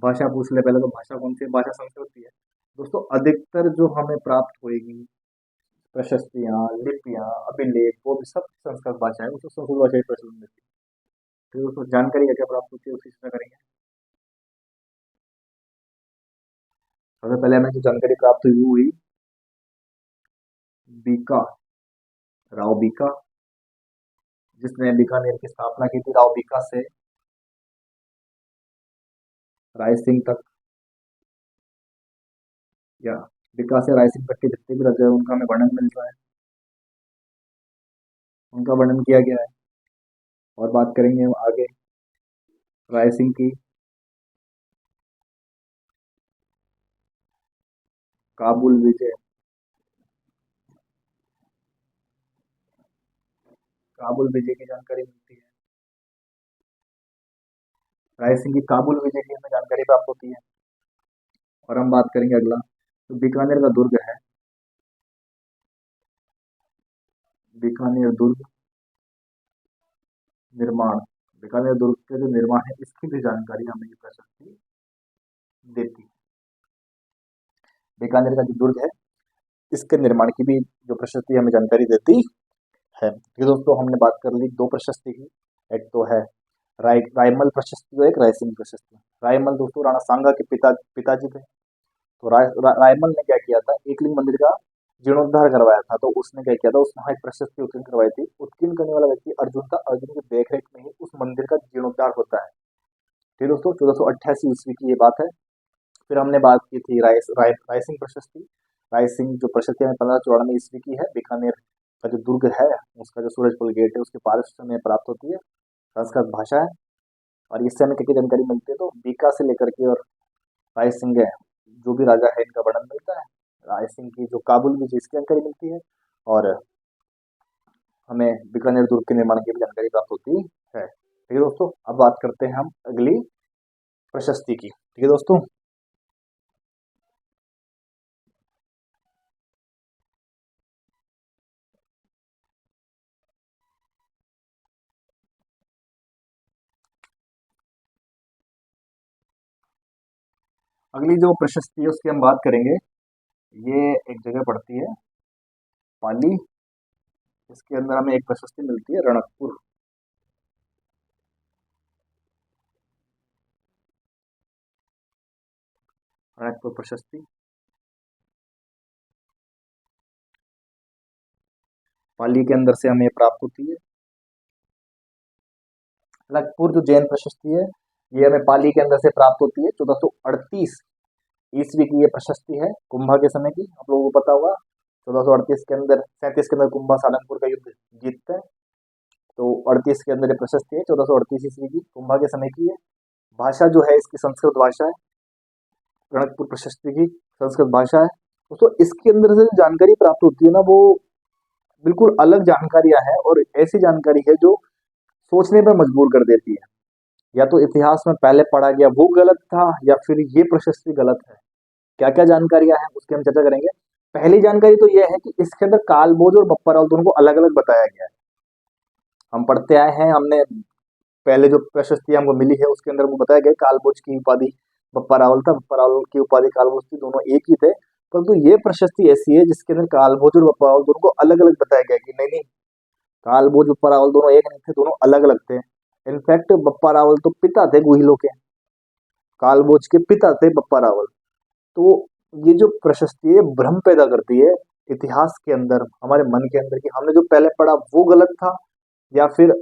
भाषा पूछ ले पहले, तो भाषा कौन सी है? भाषा संस्कृत की है। दोस्तों, अधिकतर जो हमें प्राप्त होएगी प्रशस्तियाँ, लिपियाँ, अभिलेख, वो भी सब संस्कृत भाषा है, उसको संस्कृत भाषा ही प्रचलन देती है। तो दोस्तों, जानकारी क्या क्या प्राप्त होती है उसी से करेंगे। सबसे पहले हमें जो जानकारी प्राप्त हुई वो हुई बीका, राव बीका, जिसने बीकानेर की स्थापना की थी। राव बीका से रायसिंह तक, या बीका से रायसिंह तक के जितने भी राज्य हैं उनका हमें वर्णन मिल रहा है, उनका वर्णन किया गया है। और बात करेंगे हम आगे रायसिंह की। काबुल विजय, काबुल विजय की जानकारी मिलती है। रायसिंह की काबुल विजय की हमें जानकारी प्राप्त होती है। और हम बात करेंगे अगला, तो बीकानेर का दुर्ग है, बीकानेर दुर्ग निर्माण, बीकानेर दुर्ग के जो निर्माण है इसकी भी जानकारी हमें ये प्रशस्ति देती है। बीकानेर का जो दुर्ग है इसके निर्माण की भी जो प्रशस्ति हमें जानकारी देती है। ये दोस्तों, हमने बात कर ली दो प्रशस्ति की। एक तो है रायमल प्रशस्ति और एक रायसिंह प्रशस्ति। रायमल दोस्तों राणा सांगा के पिताजी थे। तो रायमल ने क्या किया था, एकलिंग मंदिर का जीर्णोद्धार करवाया था। तो उसने क्या किया था, उसने वहाँ एक प्रशस्ति उत्कीर्ण करवाई थी। उत्कीर्ण करने वाला व्यक्ति अर्जुन था। अर्जुन की देखरेख में ही उस मंदिर का जीर्णोद्धार होता है। ठीक दोस्तों, 1488 ईस्वी की ये बात है। फिर हमने बात की थी रायसिंह प्रशस्ति। राय सिंह जो प्रशस्ति हमें 1594 ईस्वी की है, बीकानेर का जो दुर्ग है उसका जो सूरजपुर गेट है उसके पास से हमें प्राप्त होती है। संस्कृत भाषा है और इससे हमें क्या क्या जानकारी मिलती है, तो बीका से लेकर के और राय सिंह है जो भी राजा है इनका वर्णन मिलता है। राय सिंह की जो काबुल विजय इसकी जानकारी मिलती है और हमें बीकानेर दुर्ग के निर्माण की भी जानकारी प्राप्त होती है। ठीक है दोस्तों, अब बात करते हैं हम अगली प्रशस्ति की। ठीक है दोस्तों, अगली जो प्रशस्ति है उसकी हम बात करेंगे। ये एक जगह पड़ती है पाली, इसके अंदर हमें एक प्रशस्ति मिलती है रणकपुर। रणकपुर प्रशस्ति पाली के अंदर से हमें प्राप्त होती है। रणकपुर जो जैन प्रशस्ति है ये हमें पाली के अंदर से प्राप्त होती है। 1438 ईस्वी की ये प्रशस्ति है, कुंभा के समय की, आप लोगों को पता होगा। 1438 के अंदर 37 के अंदर कुंभा सारंगपुर का युद्ध जीतते हैं, तो 38 के अंदर ये प्रशस्ति है 1438 ईस्वी की, कुंभा के समय की है। भाषा जो है इसकी संस्कृत भाषा है, रणकपुर प्रशस्ति की संस्कृत भाषा है। दोस्तों इसके अंदर से जो जानकारी प्राप्त होती है ना वो बिल्कुल अलग जानकारियां हैं और ऐसी जानकारी है जो सोचने पर मजबूर कर देती है। या तो इतिहास में पहले पढ़ा गया वो गलत था या फिर ये प्रशस्ति गलत है। क्या क्या जानकारियां हैं उसकी हम चर्चा करेंगे। पहली जानकारी तो यह है कि इसके अंदर कालभोज और बप्पा रावल दोनों को अलग अलग बताया गया है। हम पढ़ते आए हैं, हमने पहले जो प्रशस्ति हमको मिली है उसके अंदर वो बताया गया कालभोज की उपाधि बप्पा रावल था, बप्पा रावल की उपाधि कालभोज थी, दोनों एक ही थे। परंतु ये प्रशस्ति ऐसी है जिसके अंदर कालभोज और बप्पा रावल दोनों को अलग अलग बताया गया कि नहीं नहीं, कालभोज बप्पा रावल दोनों एक नहीं थे, दोनों अलग अलग थे। इनफैक्ट बप्पा रावल तो पिता थे गुहिलों के, कालभोज के पिता थे बप्पा रावल। तो ये जो प्रशस्ति है भ्रम पैदा करती है इतिहास के अंदर, हमारे मन के अंदर, कि हमने जो पहले पढ़ा वो गलत था या फिर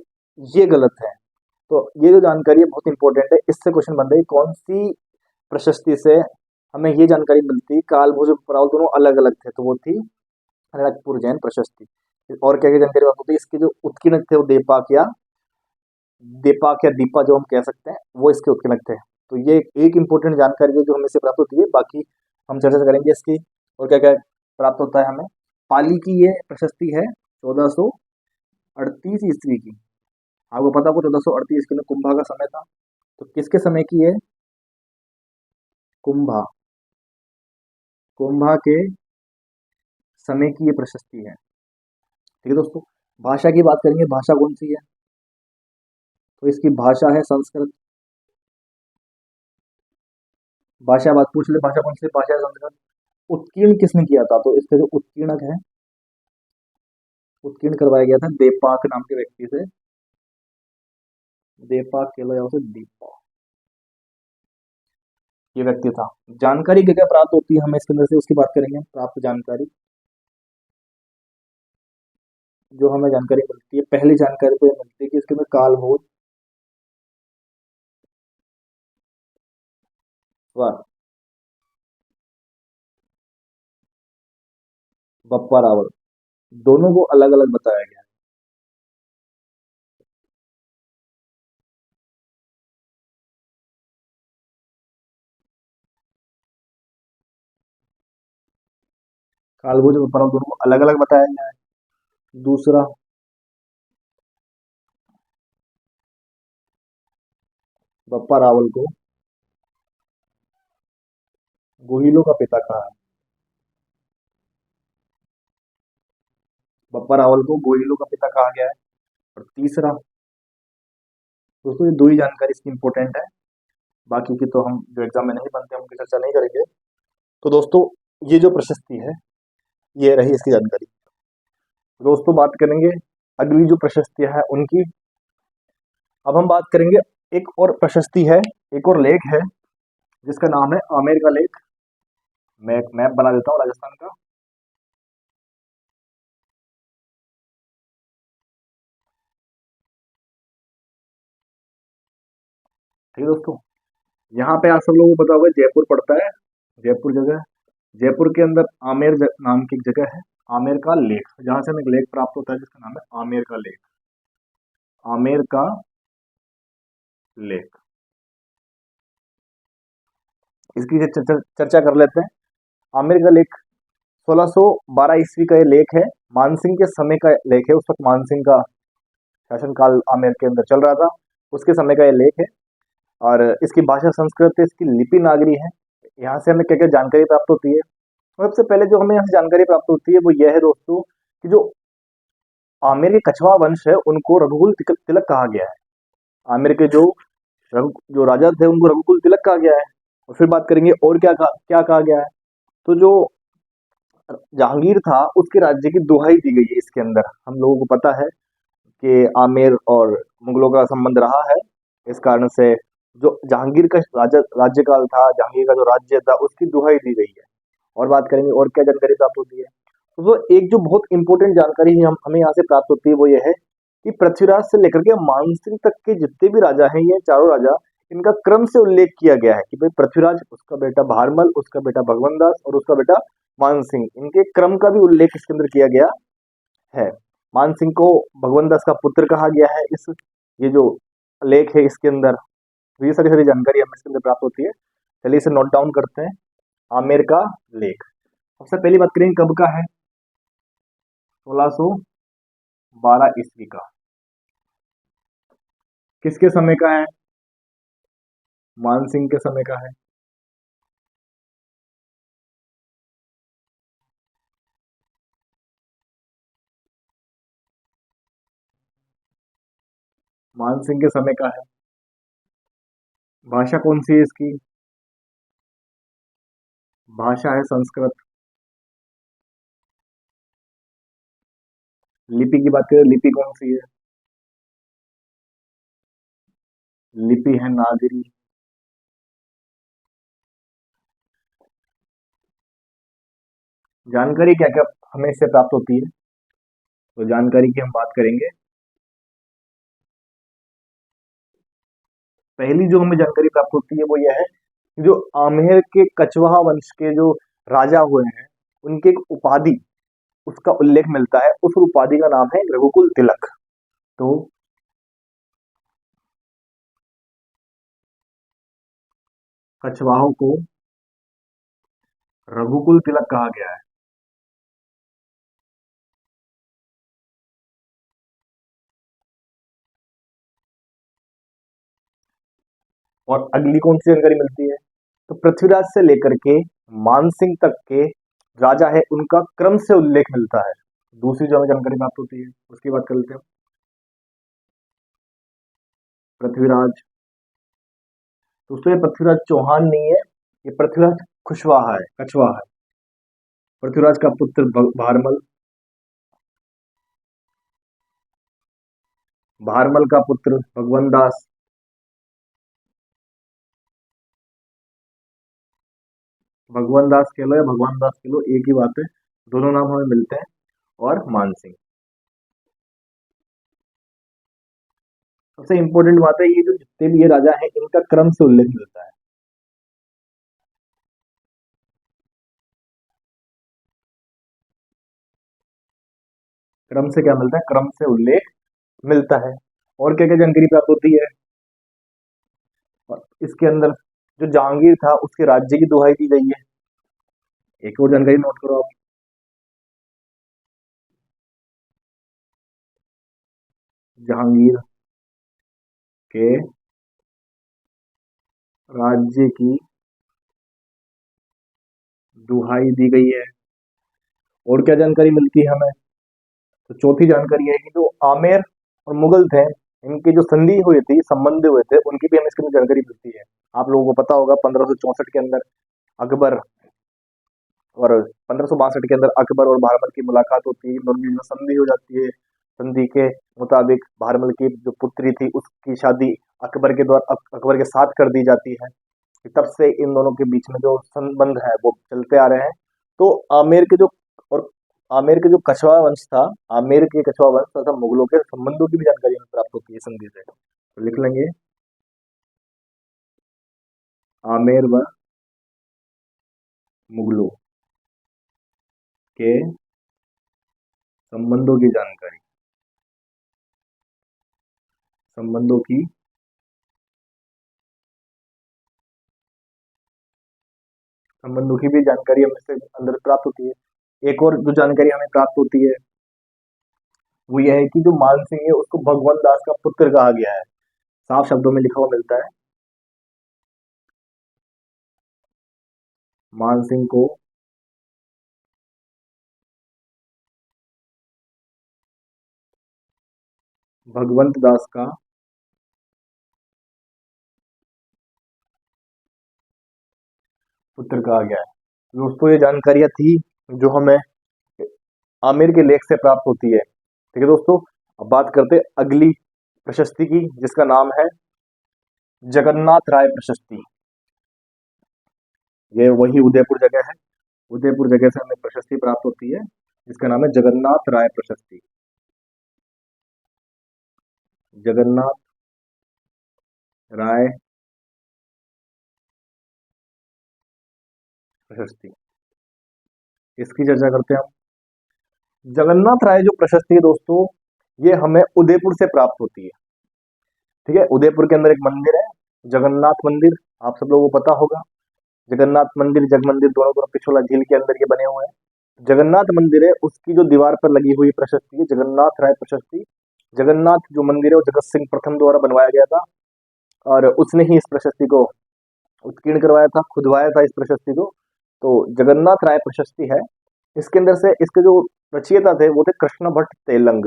ये गलत है। तो ये जो जानकारी है बहुत इंपॉर्टेंट है। इससे क्वेश्चन बनता है कौन सी प्रशस्ति से हमें ये जानकारी मिलती, कालभोज और पराव दोनों अलग अलग थे, तो वो थी रणकपुर जैन प्रशस्ति। और क्या क्या जानकारी बात होती है, इसके जो उत्कीर्णक थे वो देपाक या दीपा जो हम कह सकते हैं वो इसके उत्कीर्णक थे। तो ये एक इंपॉर्टेंट जानकारी है जो हमें से प्राप्त होती है। बाकी हम चर्चा करेंगे इसकी और क्या क्या प्राप्त होता है हमें। पाली की ये प्रशस्ति है 1438 ईस्वी की। आपको पता होगा 1438 के में कुंभा का समय था, तो किसके समय की है? कुंभा, कुंभा के समय की ये प्रशस्ति है। ठीक है दोस्तों, भाषा की बात करेंगे, भाषा कौन सी है? तो इसकी भाषा है संस्कृत। भाषा बात पूछ ले, भाषा कौन सी भाषा है? संस्कृत। उत्कीर्ण किसने किया था? तो इसके जो उत्कीर्णक है, उत्कीर्ण करवाया गया था देपाक नाम के व्यक्ति से। देपाक के लो से दीपा, ये व्यक्ति था। जानकारी क्या क्या प्राप्त होती है हमें इसके अंदर से, उसकी बात करेंगे। प्राप्त जानकारी, जो हमें जानकारी मिलती है, पहली जानकारी को ये मिलती है कि इसके अंदर कालभोज व बप्पा रावल दोनों को अलग अलग बताया गया है। कालभोज और बप्पा रावल दोनों को अलग अलग बताया गया है। दूसरा, बप्पा रावल को गोहिलों का पिता कहा है। बप्पा रावल को गोहिलों का पिता कहा गया है। और तीसरा, दोस्तों ये दो ही जानकारी इसकी इंपॉर्टेंट है, बाकी की तो हम जो एग्जाम में नहीं बनते हम उनकी चर्चा नहीं करेंगे। तो दोस्तों ये जो प्रशस्ति है ये रही इसकी जानकारी। दोस्तों बात करेंगे अगली जो प्रशस्तियां है उनकी। अब हम बात करेंगे एक और प्रशस्ति है, एक और लेख है जिसका नाम है आमेर का लेख। मैं एक मैप बना देता हूँ राजस्थान का। ठीक है दोस्तों, यहाँ पे आप सब लोगों को पता होगा जयपुर पड़ता है, जयपुर जगह। जयपुर के अंदर आमेर नाम की एक जगह है, आमेर का लेक, जहां से हमें एक लेक प्राप्त होता है जिसका नाम है आमेर का लेक। आमेर का लेक, इसकी चर्चा कर लेते हैं। आमेर का लेक 1612 ईस्वी का ये लेक है। मानसिंह के समय का लेक है। उस वक्त मानसिंह का शासनकाल आमेर के अंदर चल रहा था, उसके समय का ये लेक है। और इसकी भाषा संस्कृत है, इसकी लिपि नागरी है। यहाँ से हमें क्या क्या जानकारी प्राप्त होती है। सबसे पहले जो हमें यहाँ से जानकारी प्राप्त होती है वो यह है दोस्तों कि जो आमेर के कछवा वंश है उनको रघुकुल तिलक कहा गया है। आमेर के जो राजा थे उनको रघुकुल तिलक कहा गया है। और फिर बात करेंगे और क्या कहा गया है। तो जो जहांगीर था उसके राज्य की दुहाई दी गई है। इसके अंदर हम लोगों को पता है कि आमेर और मुगलों का संबंध रहा है। इस कारण से जो जहांगीर का राज्यकाल था, जहांगीर का जो राज्य था उसकी दुहाई दी गई है। और बात करेंगे और क्या जानकारी प्राप्त होती है। तो वो एक जो बहुत इंपॉर्टेंट जानकारी हम हमें यहाँ से प्राप्त होती है वो ये है कि पृथ्वीराज से लेकर के मानसिंह तक के जितने भी राजा हैं, ये चारों राजा, इनका क्रम से उल्लेख किया गया है कि भाई पृथ्वीराज, उसका बेटा भारमल, उसका बेटा भगवंत दास और उसका बेटा मानसिंह, इनके क्रम का भी उल्लेख इसके अंदर किया गया है। मानसिंह को भगवंत दास का पुत्र कहा गया है। ये जो लेख है इसके अंदर, तो ये सारी सारी जानकारी हमें इसके अंदर प्राप्त होती है। चलिए इसे नोट डाउन करते हैं। आमेर का लेख सबसे पहली बात करेंगे कब का है। 1612 ईस्वी का। किसके समय का है? मानसिंह के समय का है। मानसिंह के समय का है। भाषा कौन सी है इसकी? भाषा है संस्कृत। लिपि की बात करें, लिपि कौन सी है? लिपि है नागरी। जानकारी क्या क्या हमें इससे प्राप्त होती है, तो जानकारी की हम बात करेंगे। पहली जो हमें जानकारी प्राप्त होती है वो यह है कि जो आमेर के कछवाहा वंश के जो राजा हुए हैं उनकी एक उपाधि, उसका उल्लेख मिलता है। उस उपाधि का नाम है रघुकुल तिलक। तो कछवाहों को रघुकुल तिलक कहा गया है। और अगली कौन सी जानकारी मिलती है? तो पृथ्वीराज से लेकर के मानसिंह तक के राजा है उनका क्रम से उल्लेख मिलता है। दूसरी जो हमें जानकारी प्राप्त होती है उसकी बात कर लेते हैं। पृथ्वीराज, दोस्तों ये पृथ्वीराज चौहान नहीं है, ये पृथ्वीराज कुशवाहा है, कछवाहा है। पृथ्वीराज का पुत्र भारमल, भारमल का पुत्र भगवंत दास, भगवान दास कह लो या भगवान दास कह लो एक ही बात है, दोनों नाम हमें मिलते हैं। और मानसिंह। सबसे इंपॉर्टेंट बात है ये जो जितने भी ये राजा हैं इनका क्रम से उल्लेख मिलता है। क्रम से क्या मिलता है? क्रम से उल्लेख मिलता है। और क्या क्या जानकारी प्राप्त होती है? और इसके अंदर जो जहांगीर था उसके राज्य की दुहाई दी गई है। एक और जानकारी नोट करो आप। जहांगीर के राज्य की दुहाई दी गई है। और क्या जानकारी मिलती है हमें? तो चौथी जानकारी है कि जो आमेर और मुगल थे, इनकी जो संधि हुई थी, संबंध हुए थे, उनकी भी हमें इसके अंदर जानकारी मिलती है। आप लोगों को पता होगा 1564 के अंदर अकबर और 1562 के अंदर अकबर और भारमल की मुलाकात होती है, दोनों में संधि हो जाती है। संधि के मुताबिक भारमल की जो पुत्री थी उसकी शादी अकबर के साथ कर दी जाती है। तब से इन दोनों के बीच में जो संबंध है वो चलते आ रहे हैं। तो आमेर के जो और आमेर के जो कछवा वंश था, आमेर के कछवा वंश तथा मुगलों के संबंधों की भी जानकारी हमें प्राप्त होती है संधि से। तो लिख लेंगे आमेर व मुगलों। के संबंधों की जानकारी, संबंधों की संबंधों की भी जानकारी हमें से अंदर प्राप्त होती है। एक और जो जानकारी हमें प्राप्त होती है वो यह है कि जो मान सिंह है उसको भगवंत दास का पुत्र कहा गया है, साफ शब्दों में लिखा हुआ मिलता है। मान सिंह को भगवंत दास का पुत्र कहा गया है। दोस्तों ये जानकारियां थी जो हमें आमिर के लेख से प्राप्त होती है। ठीक है दोस्तों, अब बात करते हैं अगली प्रशस्ति की जिसका नाम है जगन्नाथ राय प्रशस्ति। ये वही उदयपुर जगह है, उदयपुर जगह से हमें प्रशस्ति प्राप्त होती है जिसका नाम है जगन्नाथ राय प्रशस्ति। जगन्नाथ राय प्रशस्ति, इसकी चर्चा करते हैं हम। जगन्नाथ राय जो प्रशस्ति है दोस्तों, ये हमें उदयपुर से प्राप्त होती है। ठीक है, उदयपुर के अंदर एक मंदिर है जगन्नाथ मंदिर, आप सब लोगों को पता होगा। जगन्नाथ मंदिर जग मंदिर दोनों दोनों पिछोला झील के अंदर ये बने हुए हैं। जगन्नाथ मंदिर है उसकी जो दीवार पर लगी हुई प्रशस्ति है जगन्नाथ राय प्रशस्ति। जगन्नाथ जो मंदिर है वो जगत सिंह प्रथम द्वारा बनवाया गया था और उसने ही इस प्रशस्ति को उत्कीर्ण करवाया था, खुदवाया था इस प्रशस्ति को। तो जगन्नाथ राय प्रशस्ति है। इसके अंदर से इसके जो रचयिता थे वो थे कृष्ण भट्ट तेलंग,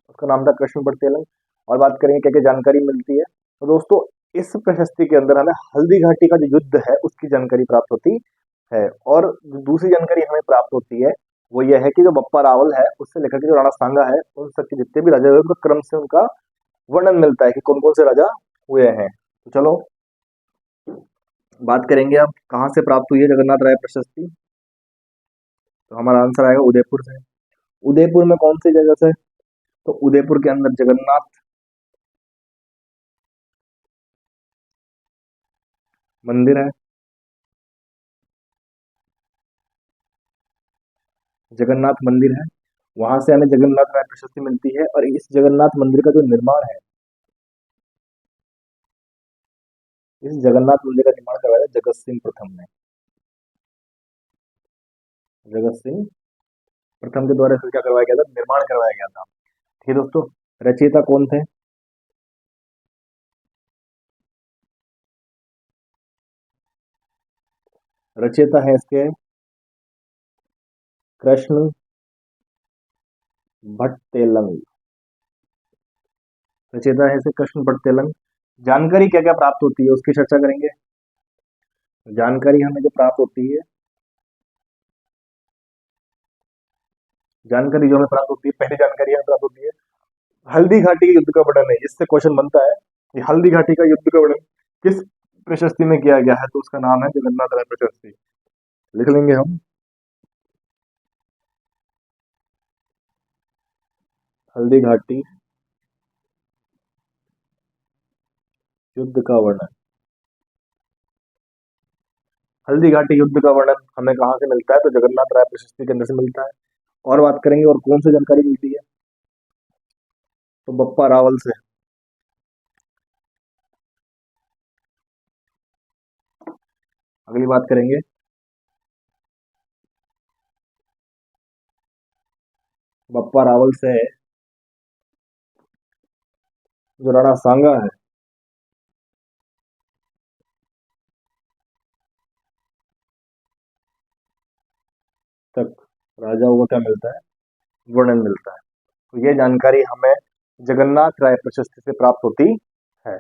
उसका नाम था कृष्ण भट्ट तेलंग। और बात करेंगे क्या क्या जानकारी मिलती है तो दोस्तों इस प्रशस्ति के अंदर हमें हल्दी घाटी का जो युद्ध है उसकी जानकारी प्राप्त होती है। और जो दूसरी जानकारी हमें प्राप्त होती है वो यह है कि जो बप्पा रावल है उससे लेकर के जो राणा सांगा है उन सब के जितने भी राजा हुए उनका क्रम से उनका वर्णन मिलता है कि कौन कौन से राजा हुए हैं। तो चलो बात करेंगे अब कहाँ से प्राप्त हुई है जगन्नाथ राय प्रशस्ति। तो हमारा आंसर आएगा उदयपुर से। उदयपुर में कौन सी जगह से? तो उदयपुर के अंदर जगन्नाथ मंदिर है, जगन्नाथ मंदिर है, वहां से हमें जगन्नाथ राय प्रशस्ति मिलती है। और इस जगन्नाथ मंदिर का जो निर्माण है, इस जगन्नाथ मंदिर का निर्माण करवाया था जगत सिंह प्रथम ने, जगत सिंह प्रथम के द्वारा इसका क्या करवाया गया था, निर्माण करवाया गया था। ठीक है दोस्तों, रचयिता कौन थे? रचयिता है इसके कृष्ण भट्ट तेलंग, रचयिता है इसके कृष्ण भट्ट तेलंग। जानकारी क्या क्या प्राप्त होती है उसकी चर्चा करेंगे। जानकारी हमें जो प्राप्त होती है, जानकारी जो हमें प्राप्त होती है, पहली जानकारी हमें प्राप्त होती है हल्दी घाटी के युद्ध का वर्णन है। इससे क्वेश्चन बनता है कि हल्दी घाटी का युद्ध का वर्णन किस प्रशस्ति में किया गया है, तो उसका नाम है जगन्नाथ राय प्रशस्ति। लिख लेंगे हम, हल्दी घाटी युद्ध का वर्णन। हल्दी घाटी युद्ध का वर्णन हमें कहाँ से मिलता है, तो जगन्नाथ राय प्रशस्ति के अंदर से मिलता है। और बात करेंगे और कौन सी जानकारी मिलती है, तो बप्पा रावल से। अगली बात करेंगे बप्पा रावल से जो राणा सांगा है तक राजाओं को क्या मिलता है, वर्णन मिलता है। तो ये जानकारी हमें जगन्नाथ राय प्रशस्ति से प्राप्त होती है।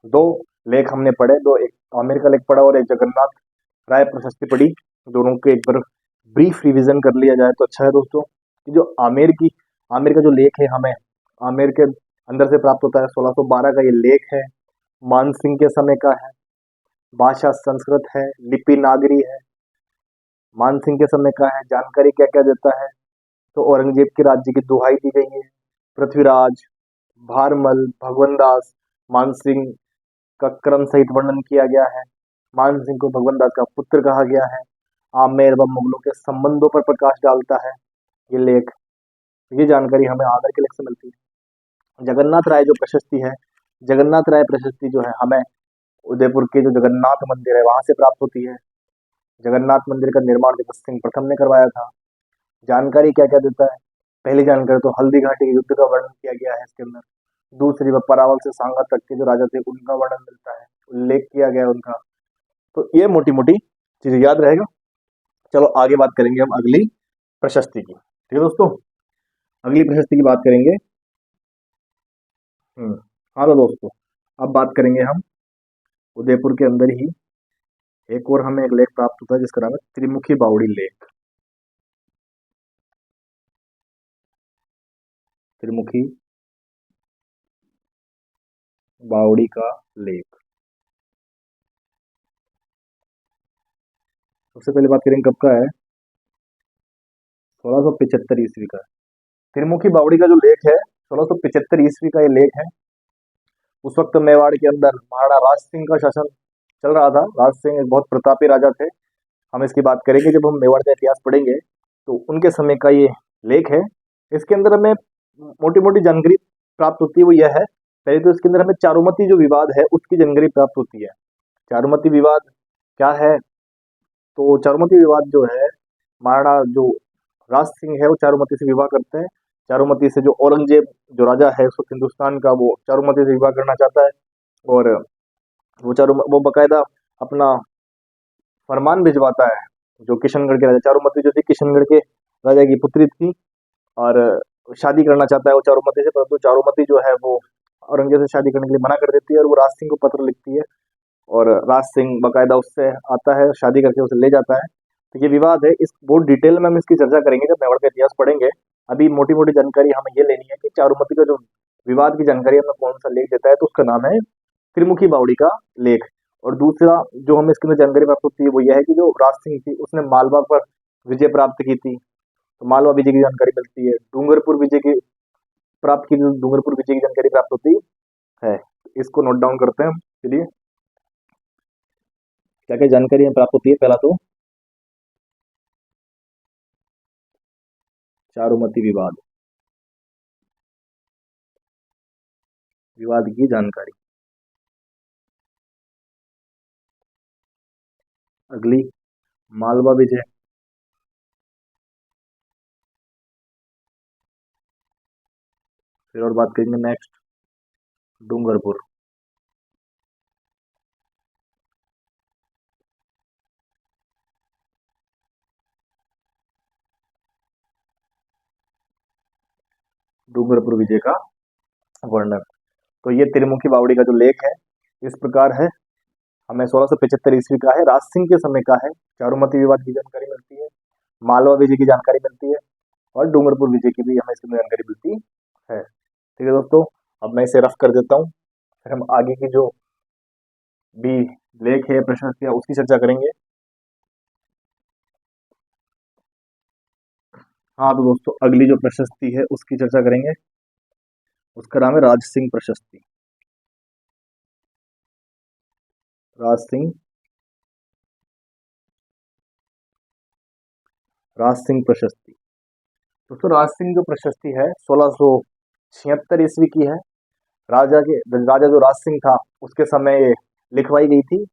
दो लेख हमने पढ़े, दो, एक आमिर का लेख पढ़ा और एक जगन्नाथ राय प्रशस्ति पढ़ी। दोनों के एक बार ब्रीफ रिवीजन कर लिया जाए तो अच्छा है दोस्तों। कि जो आमिर का जो लेख है हमें आमिर के अंदर से प्राप्त होता है। 1612 का ये लेख है, मानसिंह के समय का है, भाषा संस्कृत है, लिपि नागरी है, मानसिंह के समय का है। जानकारी क्या क्या देता है, तो औरंगजेब के राज्य की दुहाई दी गई है, पृथ्वीराज, भारमल, भगवान दास, मानसिंह का क्रम सहित वर्णन किया गया है, मानसिंह को भगवान दास का पुत्र कहा गया है, आमेर व मुगलों के संबंधों पर प्रकाश डालता है, ये लेख, ये जानकारी हमें आगरा के लेख से मिलती है। जगन्नाथ राय जो प्रशस्ति है, जगन्नाथ राय प्रशस्ति जो है हमें उदयपुर के जो जगन्नाथ मंदिर है वहां से प्राप्त होती है। जगन्नाथ मंदिर का निर्माण जगत सिंह प्रथम ने करवाया था। जानकारी क्या क्या देता है? पहली जानकारी तो हल्दी घाटी के युद्ध का वर्णन किया गया है इसके अंदर। दूसरी बात, परावल से सांगा तक के जो राजा थे उनका वर्णन मिलता है, उल्लेख किया गया है उनका। तो ये मोटी मोटी चीजें याद रहेगा। चलो आगे बात करेंगे हम अगली प्रशस्ति की। ठीक है दोस्तों, अगली प्रशस्ति की बात करेंगे। हाँ तो दोस्तों, अब बात करेंगे हम उदयपुर के अंदर ही एक और हमें एक लेख प्राप्त होता है जिसका नाम है त्रिमुखी बावड़ी लेख। त्रिमुखी बावड़ी का लेख। सबसे पहले बात करेंगे कब का है? 1675 ईस्वी का। त्रिमुखी बावड़ी का जो लेख है 1675 ईस्वी का ये लेख है। उस वक्त मेवाड़ के अंदर महाराणा राज सिंह का शासन चल रहा था। राज सिंह एक बहुत प्रतापी राजा थे। हम इसकी बात करेंगे जब हम मेवाड़ का इतिहास पढ़ेंगे, तो उनके समय का ये लेख है। इसके अंदर हमें मोटी मोटी जानकारी प्राप्त होती है, वो यह है, पहले तो इसके अंदर हमें चारुमती जो विवाद है उसकी जानकारी प्राप्त होती है। चारुमती विवाद क्या है? तो चारुमती विवाद जो है, महाराणा जो राज सिंह है वो चारुमती से विवाह करते हैं। चारुमती से जो औरंगजेब जो राजा है उस वक्त हिंदुस्तान का, वो चारुमती से विवाह करना चाहता है। और वो बकायदा अपना फरमान भिजवाता है। जो किशनगढ़ के राजा, चारुमती जो थी किशनगढ़ के राजा की पुत्री थी, और शादी करना चाहता है वो चारुमती से, परंतु चारुमती जो है वो औरंगजेब से शादी करने के लिए मना कर देती है और वो राज सिंह को पत्र लिखती है। और राज सिंह बकायदा उससे आता है, शादी करके उसे ले जाता है। तो ये विवाद है, इस बहुत डिटेल में हम इसकी चर्चा करेंगे जब मेवाड़ का इतिहास पढ़ेंगे। अभी मोटी मोटी जानकारी हमें ये लेनी है कि चारुमती का जो विवाद की जानकारी हमें कौन सा लेख देता है, तो उसका नाम है त्रिमुखी बावड़ी का लेख। और दूसरा जो हमें इसके अंदर जानकारी प्राप्त होती है वो यह है कि जो राज सिंह थी उसने मालवा पर विजय प्राप्त की थी, तो मालवा विजय की जानकारी मिलती है। डूंगरपुर विजय की प्राप्त की, डूंगरपुर विजय की जानकारी प्राप्त होती है। इसको नोट डाउन करते हैं हम। चलिए, क्या क्या जानकारी हमें प्राप्त होती है? पहला तो चारुमती विवाद, विवाद की जानकारी। अगली, मालवा विजय। फिर और बात करेंगे नेक्स्ट, डूंगरपुर। डूंगरपुर विजय का वर्णन। तो ये त्रिमुखी बावड़ी का जो लेख है इस प्रकार है। हमें 1675 ईस्वी का है, राज सिंह के समय का है। चारुमती विवाद की जानकारी मिलती है, मालवा विजय की जानकारी मिलती है, और डूंगरपुर विजय की भी हमें इसमें जानकारी मिलती है। ठीक है दोस्तों, अब मैं इसे रफ कर देता हूँ, फिर हम आगे की जो भी लेख है, प्रशस्तियां, उसकी चर्चा करेंगे। हाँ तो दोस्तों, अगली जो प्रशस्ति है उसकी चर्चा करेंगे। उसका नाम है राज सिंह प्रशस्ति। राज सिंह, राज सिंह प्रशस्ति। दोस्तों, राज सिंह जो प्रशस्ति है 1676 ईस्वी की है। राजा जो राज सिंह था उसके समय ये लिखवाई गई थी,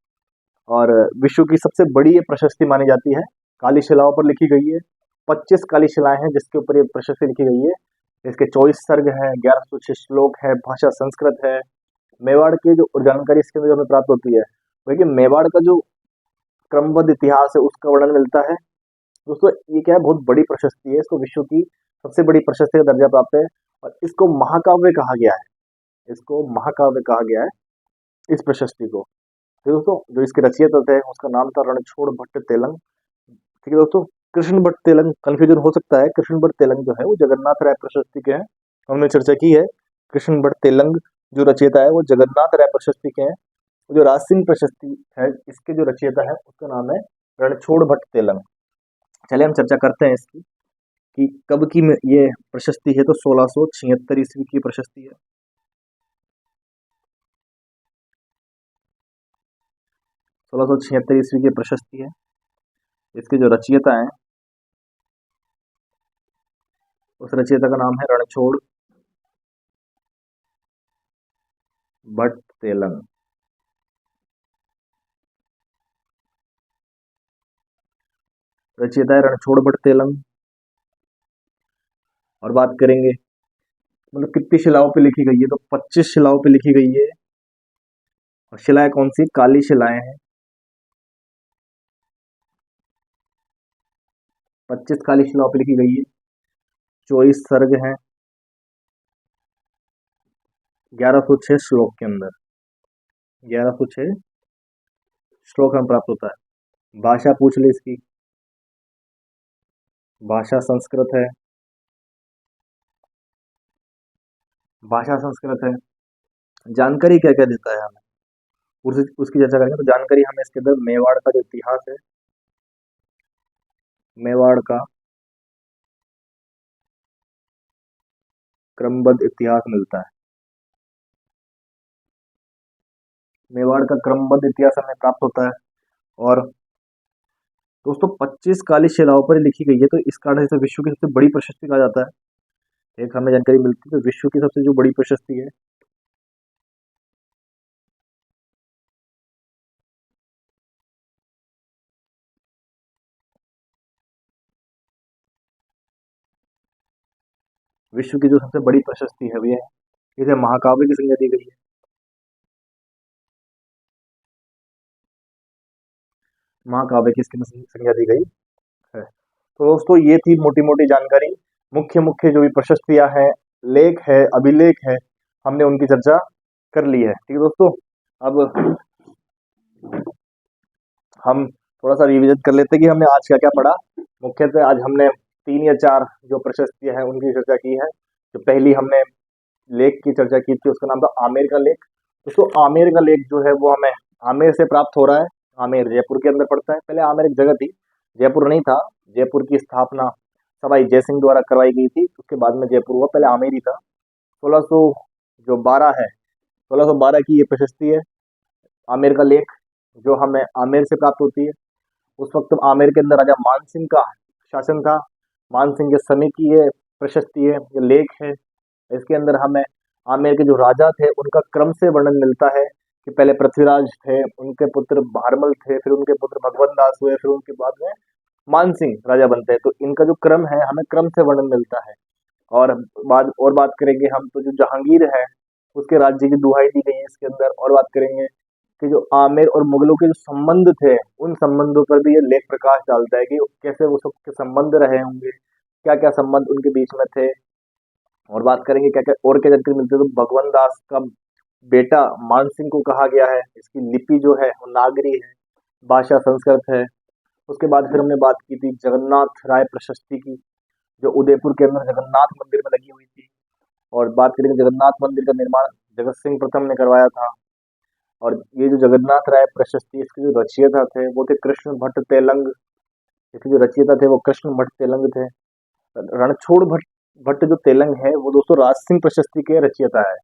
और विश्व की सबसे बड़ी ये प्रशस्ति मानी जाती है। काली शिलाओं पर लिखी गई है। 25 काली शिलाएं हैं जिसके ऊपर ये प्रशस्ति लिखी गई है। इसके 24 सर्ग है, 1106 श्लोक है, भाषा संस्कृत है। मेवाड़ की जो जानकारी इसके अंदर हमें प्राप्त होती है वो है कि मेवाड़ का जो क्रमबद्ध इतिहास है उसका वर्णन मिलता है। दोस्तों, ये क्या है, बहुत बड़ी प्रशस्ति है, इसको विश्व की सबसे बड़ी प्रशस्ति का दर्जा प्राप्त है। और इसको महाकाव्य कहा गया है, इसको महाकाव्य कहा गया है इस प्रशस्ति को। तो दोस्तों, जो इसके रचयिता थे उसका नाम था रणछोड़ भट्ट तेलंग। ठीक है दोस्तों, कृष्ण भट्ट तेलंग कंफ्यूजन हो सकता है। कृष्ण भट्ट तेलंग जो है वो जगन्नाथ राय प्रशस्ति के हैं, हमने चर्चा की है। कृष्ण भट्ट तेलंग जो रचयिता है वो जगन्नाथ राय प्रशस्ति के हैं। जो राज सिंह प्रशस्ति है इसके जो रचयिता है उसका नाम है रणछोड़ भट्ट तेलंग। चलिए हम चर्चा करते हैं इसकी कि कब की ये प्रशस्ति है। तो 1676 ईस्वी की प्रशस्ति है। 1676 ईस्वी की प्रशस्ति है। इसके जो रचयिता हैं उस रचयिता का नाम है रणछोड़ भट्ट तेलंग। रचयिता है रणछोड़ भट्ट तेलंग। और बात करेंगे मतलब कितनी शिलाओं पे लिखी गई है, तो 25 शिलाओं पे लिखी गई है। और शिलाएं कौन सी? काली शिलाएं हैं। 25 काली शिलाओं पे लिखी गई है। 24 सर्ग हैं। 1106 श्लोक के अंदर, 1106 श्लोक हमें प्राप्त होता है। भाषा पूछ ले इसकी। भाषा संस्कृत है। भाषा संस्कृत है। जानकारी क्या क्या देता है हमें, उसकी चर्चा करेंगे। तो जानकारी हमें इसके अंदर मेवाड़ का जो इतिहास है, मेवाड़ का क्रमबद्ध इतिहास मिलता है। मेवाड़ का क्रमबद्ध इतिहास हमें प्राप्त होता है। और दोस्तों 25 काली शिलाओं पर लिखी गई है, तो इस कारण से विश्व की सबसे बड़ी प्रशस्ति कहा जाता है। एक हमें जानकारी मिलती है, तो विश्व की सबसे जो बड़ी प्रशस्ति है, विश्व की जो सबसे बड़ी प्रशस्ति है वो ये है, इसे महाकाव्य की संज्ञा दी गई है। महाकाव्य की इसकी संज्ञा दी गई है। तो दोस्तों ये थी मोटी मोटी जानकारी, मुख्य मुख्य जो भी प्रशस्तियां हैं, लेख है, अभिलेख है, हमने उनकी चर्चा कर ली है। ठीक है दोस्तों, अब हम थोड़ा सा रिविजन कर लेते हैं कि हमने आज क्या क्या पढ़ा। मुख्यतः आज हमने 3 या 4 जो प्रशस्तियां हैं उनकी चर्चा की है। जो पहली हमने लेख की चर्चा की थी उसका नाम था आमेर का लेख। दोस्तों आमेर का लेख जो है वो हमें आमेर से प्राप्त हो रहा है। आमेर जयपुर के अंदर पड़ता है। पहले आमेर एक जगह थी, जयपुर नहीं था। जयपुर की स्थापना सवाई जयसिंह द्वारा करवाई गई थी, उसके बाद में जयपुर हुआ, पहले आमेर ही था। 1600 जो 12 है, 1612 की ये प्रशस्ति है, आमेर का लेख, जो हमें आमेर से प्राप्त होती है। उस वक्त आमेर के अंदर राजा मानसिंह का शासन था। मानसिंह के समय की ये प्रशस्ति है, ये लेख है। इसके अंदर हमें आमेर के जो राजा थे उनका क्रम से वर्णन मिलता है कि पहले पृथ्वीराज थे, उनके पुत्र भारमल थे, फिर उनके पुत्र भगवत दास हुए, फिर उनके बाद में मानसिंह राजा बनते हैं। तो इनका जो क्रम है हमें क्रम से वर्णन मिलता है। और बात करेंगे हम, तो जो जहांगीर है उसके राज्य की दुहाई दी गई है इसके अंदर। और बात करेंगे कि जो आमेर और मुगलों के जो संबंध थे, उन संबंधों पर भी ये लेख प्रकाश डालता है कि कैसे वो सबके संबंध रहे होंगे, क्या क्या संबंध उनके बीच में थे। और बात करेंगे क्या क्या और क्या जानकारी मिलती है, तो भगवान दास का बेटा मानसिंह को कहा गया है। इसकी लिपि जो है वो नागरी है, भाषा संस्कृत है। उसके बाद फिर हमने बात की थी जगन्नाथ राय प्रशस्ति की, जो उदयपुर के अंदर जगन्नाथ मंदिर में लगी हुई थी। और बात करेंगे जगन्नाथ मंदिर का निर्माण जगत सिंह प्रथम ने करवाया था। और ये जो जगन्नाथ राय प्रशस्ति, इसके जो रचयिता थे वो थे कृष्ण भट्ट तेलंग। इसके जो रचयिता थे वो कृष्ण भट्ट तेलंग थे। रणछोड़ भट्ट भट्ट जो तेलंग है वो दोस्तों राज सिंह प्रशस्ति के रचयिता है।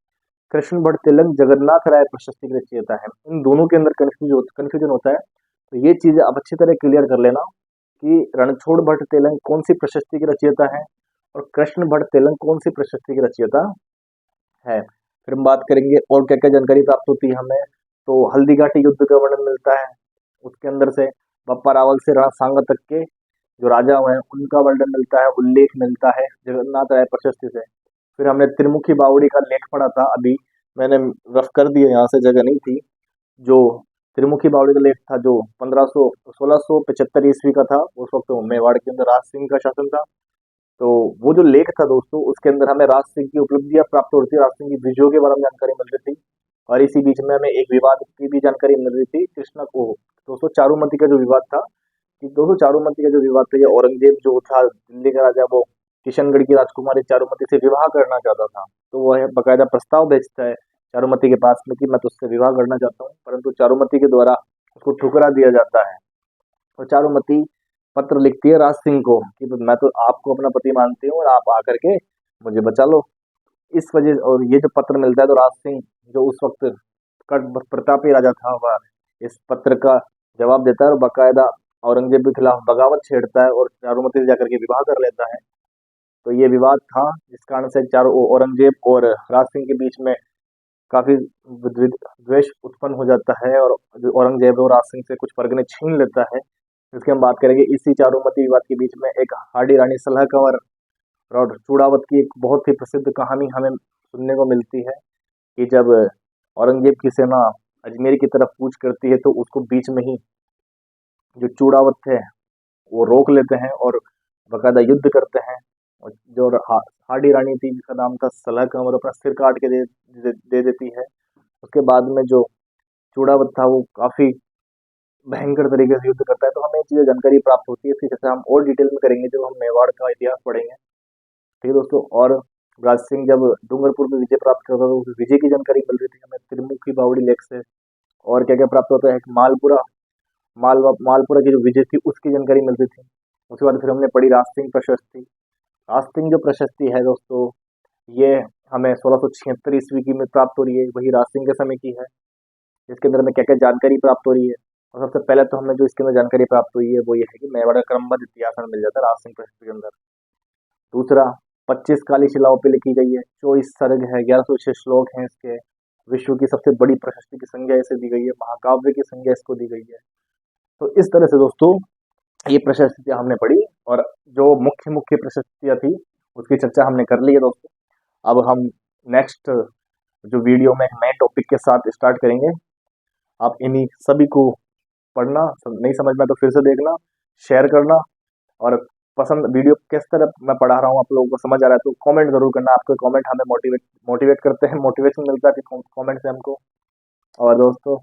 कृष्ण भट्ट तेलंग जगन्नाथ राय प्रशस्ति के रचयिता है। इन दोनों के अंदर कंफ्यूजन होता है, तो ये चीजें आप अच्छी तरह क्लियर कर लेना कि रणछोड़ भट्ट तेलंग कौन सी प्रशस्ति के रचयिता है और कृष्ण भट्ट तेलंग कौन सी प्रशस्ति के रचयिता है। फिर हम बात करेंगे और क्या क्या जानकारी प्राप्त होती है हमें, तो हल्दी घाटी युद्ध का वर्णन मिलता है। उसके अंदर से बप्पा रावल से राणा सांगा तक के जो राजा हुए हैं उनका वर्णन मिलता है, उल्लेख मिलता है जगन्नाथ राय प्रशस्ति से। फिर हमने त्रिमुखी बावड़ी का लेख पढ़ा था, अभी मैंने रफ कर दिया, यहाँ से जगह नहीं थी। जो त्रिमुखी बावड़ी का लेख था जो 1675 ईस्वी का था, उस वक्त मेवाड़ के अंदर राज सिंह का शासन था। तो वो जो लेख था दोस्तों उसके अंदर हमें राज सिंह की उपलब्धियां प्राप्त हो रही थी, राज सिंह की विजयों के बारे में जानकारी मिल रही थी। और इसी बीच में हमें एक विवाद की भी जानकारी मिल रही थी, कृष्णा को दोस्तों चारूमती का जो विवाद था, कि दोस्तों चारूमती का जो विवाद था, ये औरंगजेब जो था दिल्ली का राजा, वो किशनगढ़ की राजकुमारी चारूमती से विवाह करना चाहता था। तो वह बकायदा प्रस्ताव भेजता है चारूमती के पास में कि मैं तुझसे विवाह करना चाहता हूँ, परंतु चारूमती के द्वारा उसको ठुकरा दिया जाता है। और चारूमती पत्र लिखती है राज सिंह को कि मैं तो आपको अपना पति मानती हूँ और आप आकर के मुझे बचा लो। इस वजह, और ये जो पत्र मिलता है तो राज सिंह जो उस वक्त प्रतापी राजा था, वह इस पत्र का जवाब देता है और बाकायदा औरंगजेब के खिलाफ बगावत छेड़ता है और चारूमती से जाकर के विवाह कर लेता है। तो ये विवाद था, जिस कारण से चारों औरंगजेब और राज सिंह के बीच में काफी द्वेष उत्पन्न हो जाता है, और जो औरंगजेब और राज सिंह से कुछ परगने छीन लेता है, जिसकी हम बात करेंगे। इसी चारुमती विवाद के बीच में एक हाडी रानी सलह कंवर और चूड़ावत की एक बहुत ही प्रसिद्ध कहानी हमें सुनने को मिलती है कि जब औरंगजेब की सेना अजमेर की तरफ कूच करती है, तो उसको बीच में ही जो चूड़ावत थे वो रोक लेते हैं और बकायदा युद्ध करते हैं। और जो हाडी रानी थी, जिसका नाम था सलह कंवर, अपना सिर काट के दे देती है। उसके बाद में जो चूड़ावत था वो काफी भयंकर तरीके से युद्ध करता है। तो हमें चीजें जानकारी प्राप्त होती है, इसकी चर्चा हम और डिटेल में करेंगे जब हम मेवाड़ का इतिहास पढ़ेंगे। ठीक है दोस्तों। और राज सिंह जब डूंगरपुर में विजय प्राप्त करता था, तो उस विजय की जानकारी मिल रही थी हमें त्रिमुखी बावड़ी लेक से। और क्या क्या प्राप्त होता है, एक मालपुरा की जो विजय थी उसकी जानकारी मिल रही थी। उसके बाद फिर हमने पढ़ी राज सिंह प्रशस्ति। राज सिंह जो प्रशस्ति है दोस्तों, ये हमें 1676 ईस्वी की में प्राप्त हो रही है, वही राज सिंह के समय की है। इसके अंदर हमें क्या क्या जानकारी प्राप्त हो रही है, और सबसे पहले तो हमें जो इसके अंदर जानकारी प्राप्त हुई है वो ये है कि मेवाड़ का क्रमबद्ध इतिहास हमें मिल जाता है राज सिंह प्रशस्ति के अंदर। दूसरा, 25 काली शिलाओं पे लिखी गई है, 24 सर्ग है, 1106 श्लोक हैं इसके। विश्व की सबसे बड़ी प्रशस्ति की संज्ञा इसे दी गई है, महाकाव्य की संज्ञा इसको दी गई है। तो इस तरह से दोस्तों ये प्रशस्तियां हमने पढ़ी, और जो मुख्य मुख्य प्रशस्तियां थी उसकी चर्चा हमने कर ली है दोस्तों। अब हम नेक्स्ट जो वीडियो में एक नए टॉपिक के साथ स्टार्ट करेंगे। आप इन्हीं सभी को पढ़ना, नहीं समझ में तो फिर से देखना, शेयर करना, और पसंद वीडियो किस तरह मैं पढ़ा रहा हूँ आप लोगों को समझ आ रहा है तो कमेंट जरूर करना। आपके कमेंट हमें मोटिवेट करते हैं, मोटिवेशन मिलता है कमेंट से हमको। और दोस्तों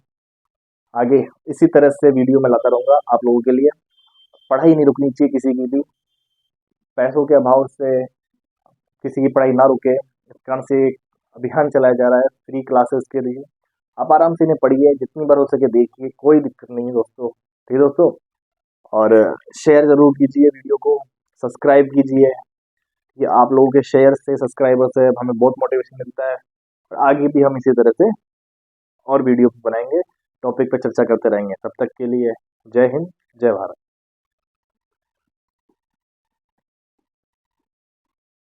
आगे इसी तरह से वीडियो मैं लाता रहूँगा आप लोगों के लिए। पढ़ाई नहीं रुकनी चाहिए किसी की भी, पैसों के अभाव से किसी की पढ़ाई ना रुके, इस कारण से एक अभियान चलाया जा रहा है फ्री क्लासेस के लिए। आप आराम से इन्हें पढ़िए, जितनी बार हो सके देखिए, कोई दिक्कत नहीं है दोस्तों। ठीक है दोस्तों। और शेयर ज़रूर कीजिए वीडियो को, सब्सक्राइब कीजिए। ये आप लोगों के शेयर से, सब्सक्राइबर से हमें बहुत मोटिवेशन मिलता है, और आगे भी हम इसी तरह से और वीडियो बनाएंगे, टॉपिक पर चर्चा करते रहेंगे। तब तक के लिए जय हिंद, जय भारत।